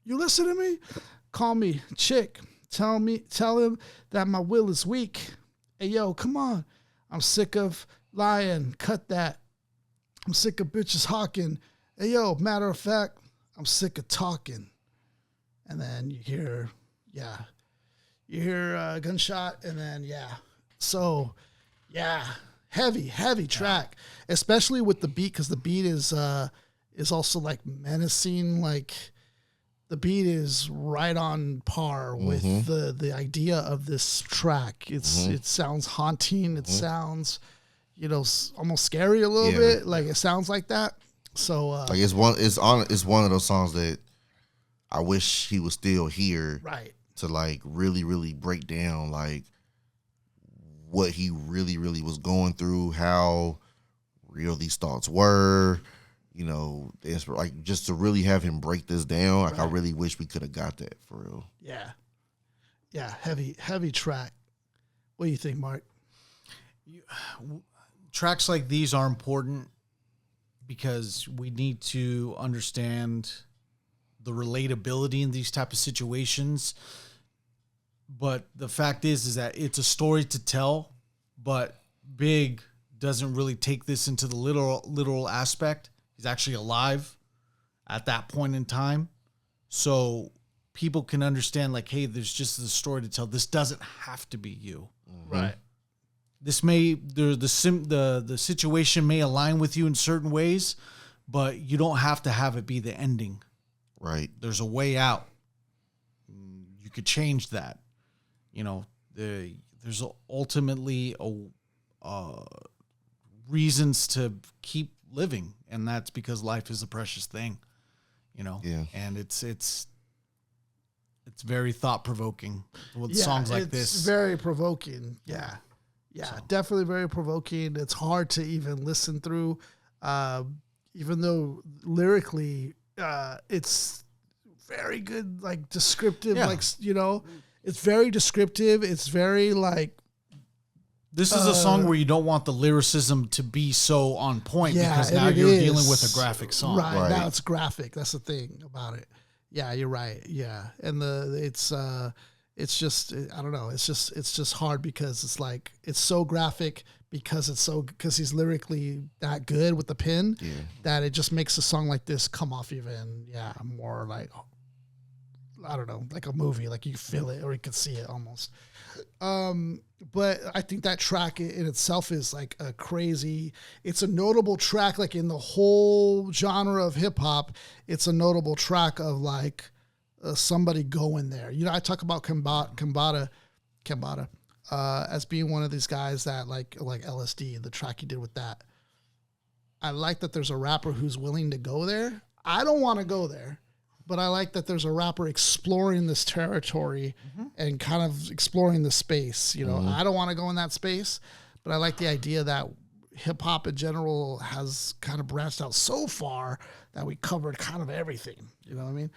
You listen to me? Call me, chick. Tell him that my will is weak. Hey, yo, come on. I'm sick of lying. Cut that. I'm sick of bitches hawking. Hey, yo, matter of fact, I'm sick of talking. And then you hear a gunshot, and then, So, heavy track, especially with the beat, because the beat is also like menacing. Like the beat is right on par with the idea of this track. It sounds haunting. It sounds, almost scary a little bit. Like it sounds like that. So like it's one of those songs that I wish he was still here, right, to like really, really break down like what he really, really was going through, how real these thoughts were, like just to really have him break this down. Like I really wish we could have got that for real. Yeah, heavy track. What do you think, Mark? Tracks like these are important because we need to understand the relatability in these type of situations. But the fact is that it's a story to tell, but Big doesn't really take this into the literal aspect. He's actually alive at that point in time. So people can understand like, hey, there's just a story to tell. This doesn't have to be you. Right. This the situation may align with you in certain ways, but you don't have to have it be the ending. Right. There's a way out. You could change that. There's ultimately reasons to keep living, and that's because life is a precious thing. And it's very thought provoking with songs like this. It's very provoking. Yeah, definitely very provoking. It's hard to even listen through, even though lyrically it's very good, like descriptive, it's very descriptive. It's very like. This is a song where you don't want the lyricism to be so on point because now you're dealing with a graphic song. Right. Now it's graphic. That's the thing about it. Yeah, you're right. Yeah. And it's just, I don't know. It's just hard because it's like, it's so graphic because he's lyrically that good with the pen that it just makes a song like this come off even, more like, I don't know, like a movie, like you feel it or you can see it almost. But I think that track in itself is like it's a notable track, like in the whole genre of hip hop, it's a notable track of like somebody going there. I talk about Kambata as being one of these guys that like LSD, the track he did with that. I like that there's a rapper who's willing to go there. I don't want to go there. But I like that there's a rapper exploring this territory and kind of exploring the space. I don't want to go in that space, but I like the idea that hip hop in general has kind of branched out so far that we covered kind of everything. You know what I mean?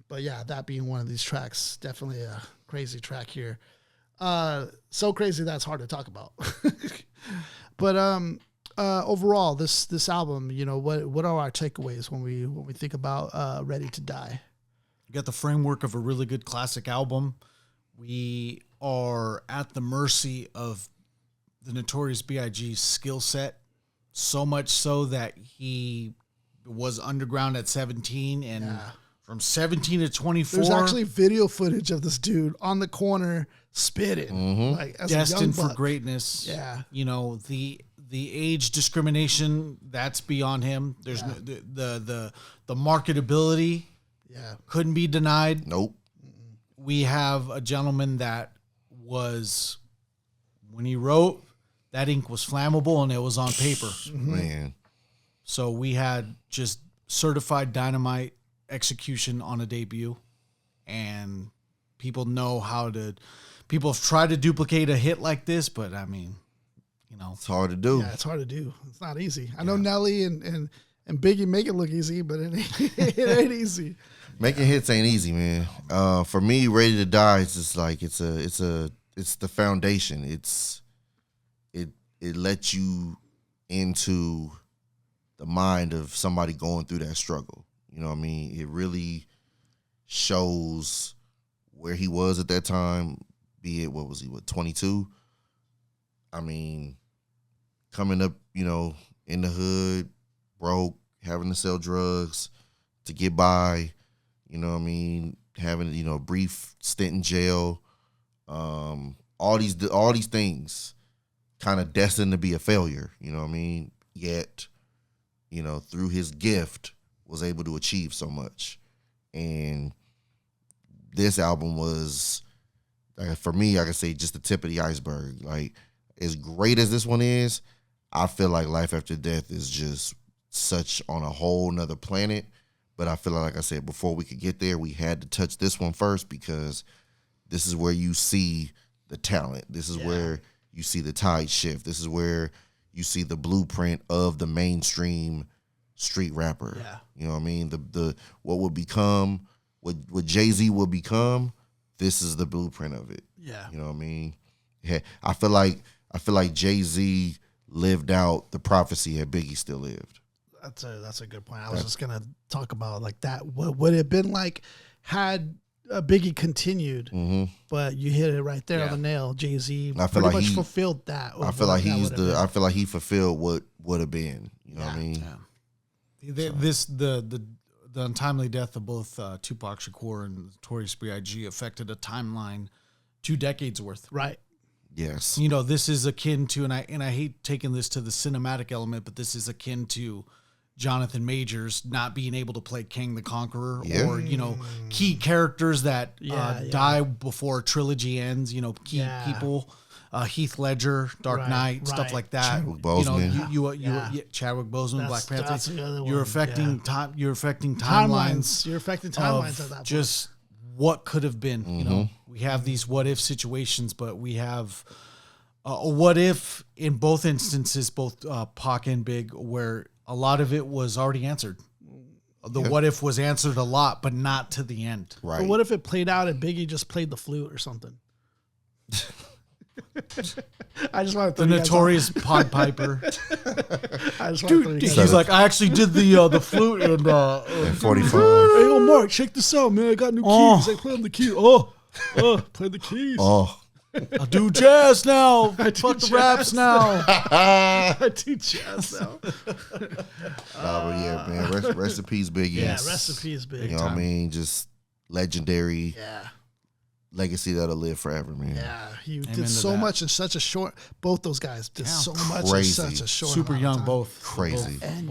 But yeah, that being one of these tracks, definitely a crazy track here. So crazy that it's hard to talk about. But overall, this album, what are our takeaways when we think about Ready to Die? You got the framework of a really good classic album. We are at the mercy of the Notorious B.I.G's skill set, so much so that he was underground at 17 and from 17 to 24. There's actually video footage of this dude on the corner spitting, like as destined a young for buck. Greatness. Yeah, the age discrimination, that's beyond him. There's the marketability. Yeah, couldn't be denied. Nope. We have a gentleman that was, when he wrote, that ink was flammable and it was on paper. Man. So we had just certified dynamite execution on a debut, and people have tried to duplicate a hit like this, but I mean, it's hard to do. Yeah, it's hard to do. It's not easy. I know Nelly and Biggie make it look easy, but it ain't easy. Making hits ain't easy, man. For me, Ready to Die, it's just like it's the foundation. It lets you into the mind of somebody going through that struggle. You know what I mean? It really shows where he was at that time, be it, 22? I mean, coming up, in in the hood, broke, having to sell drugs to get by, you know what I mean, having, you know, a brief stint in jail, all these things kind of destined to be a failure, you know what I mean? Yet, you know, through his gift was able to achieve so much. And this album was, for me, I can say just the tip of the iceberg. Like, as great as this one is, I feel like Life After Death is just such on a whole nother planet. But I feel like I said, before we could get there, we had to touch this one first, because this is where you see the talent. This is where you see the tide shift. This is where you see the blueprint of the mainstream street rapper. Yeah. You know what I mean? The what would become, what Jay-Z will become, this is the blueprint of it. Yeah. You know what I mean? Yeah, I feel like Jay-Z lived out the prophecy had Biggie still lived. That's a good point. I was just gonna talk about like that. What would it have been like had Biggie continued? Mm-hmm. But you hit it right there on the nail. Jay-Z I feel pretty like much he fulfilled that. I feel like I feel like he fulfilled what would have been. You know what I mean? Yeah. The untimely death of both Tupac Shakur and Notorious B.I.G. affected a timeline 2 decades worth. Right. Yes. You know, this is akin to, and I hate taking this to the cinematic element, but this is akin to Jonathan Majors not being able to play King the Conqueror, or, you know, key characters that die before a trilogy ends, you know, key people, Heath Ledger, Dark Knight, stuff like that. Chadwick Boseman. You Chadwick Boseman, Black Panther. That's the other You're one. affecting you're affecting timelines. You're affecting timelines at that point. Just what could have been. You know, we have these what if situations, but we have a what if in both instances, both Pac and Big, where a lot of it was already answered. The what if was answered a lot, but not to the end. Right. But what if it played out and Biggie just played the flute or something? I just want to The notorious Pod Piper. I just want to He's like, I actually did the flute and 45. Hey, yo, Mark, check this out, man. I got new keys. I play on the keys. Play the keys. I do jazz now. Fuck the raps now. I do jazz now. But yeah, man. Rest in peace, Biggie. Yeah, recipes, Big. You know what I mean? Just legendary Yeah. legacy that'll live forever, man. Yeah, he did so much in such a short. Both those guys did so much in Crazy. such a short. Super amount of young, time. both. Crazy. And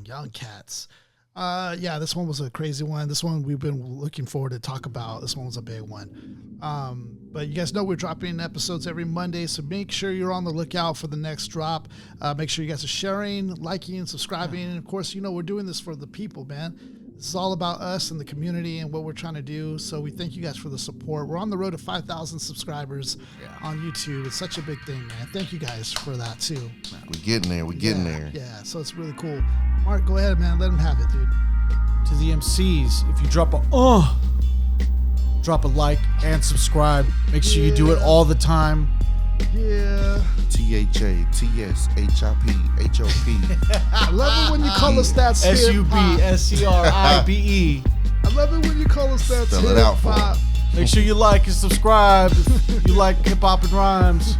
young cats. Yeah, this one was a crazy one. This one we've been looking forward to talk about. This one was a big one. But you guys know we're dropping episodes every Monday, so make sure you're on the lookout for the next drop. Make sure you guys are sharing, liking, subscribing, and of course, you know we're doing this for the people, man. This is all about us and the community and what we're trying to do. So we thank you guys for the support. We're on the road to 5,000 subscribers on YouTube. It's such a big thing, man. Thank you guys for that too. We're getting there. We're getting there. Yeah, so it's really cool. Mark, go ahead, man. Let him have it, dude. To the MCs, if you drop a like and subscribe. Make sure you do it all the time. Yeah. THATSHIPHOP. I love it when you call us that SUBSCRIBE. I love it when you call us that Spell it out for hip-hop. Make sure you like and subscribe if you like hip hop and rhymes.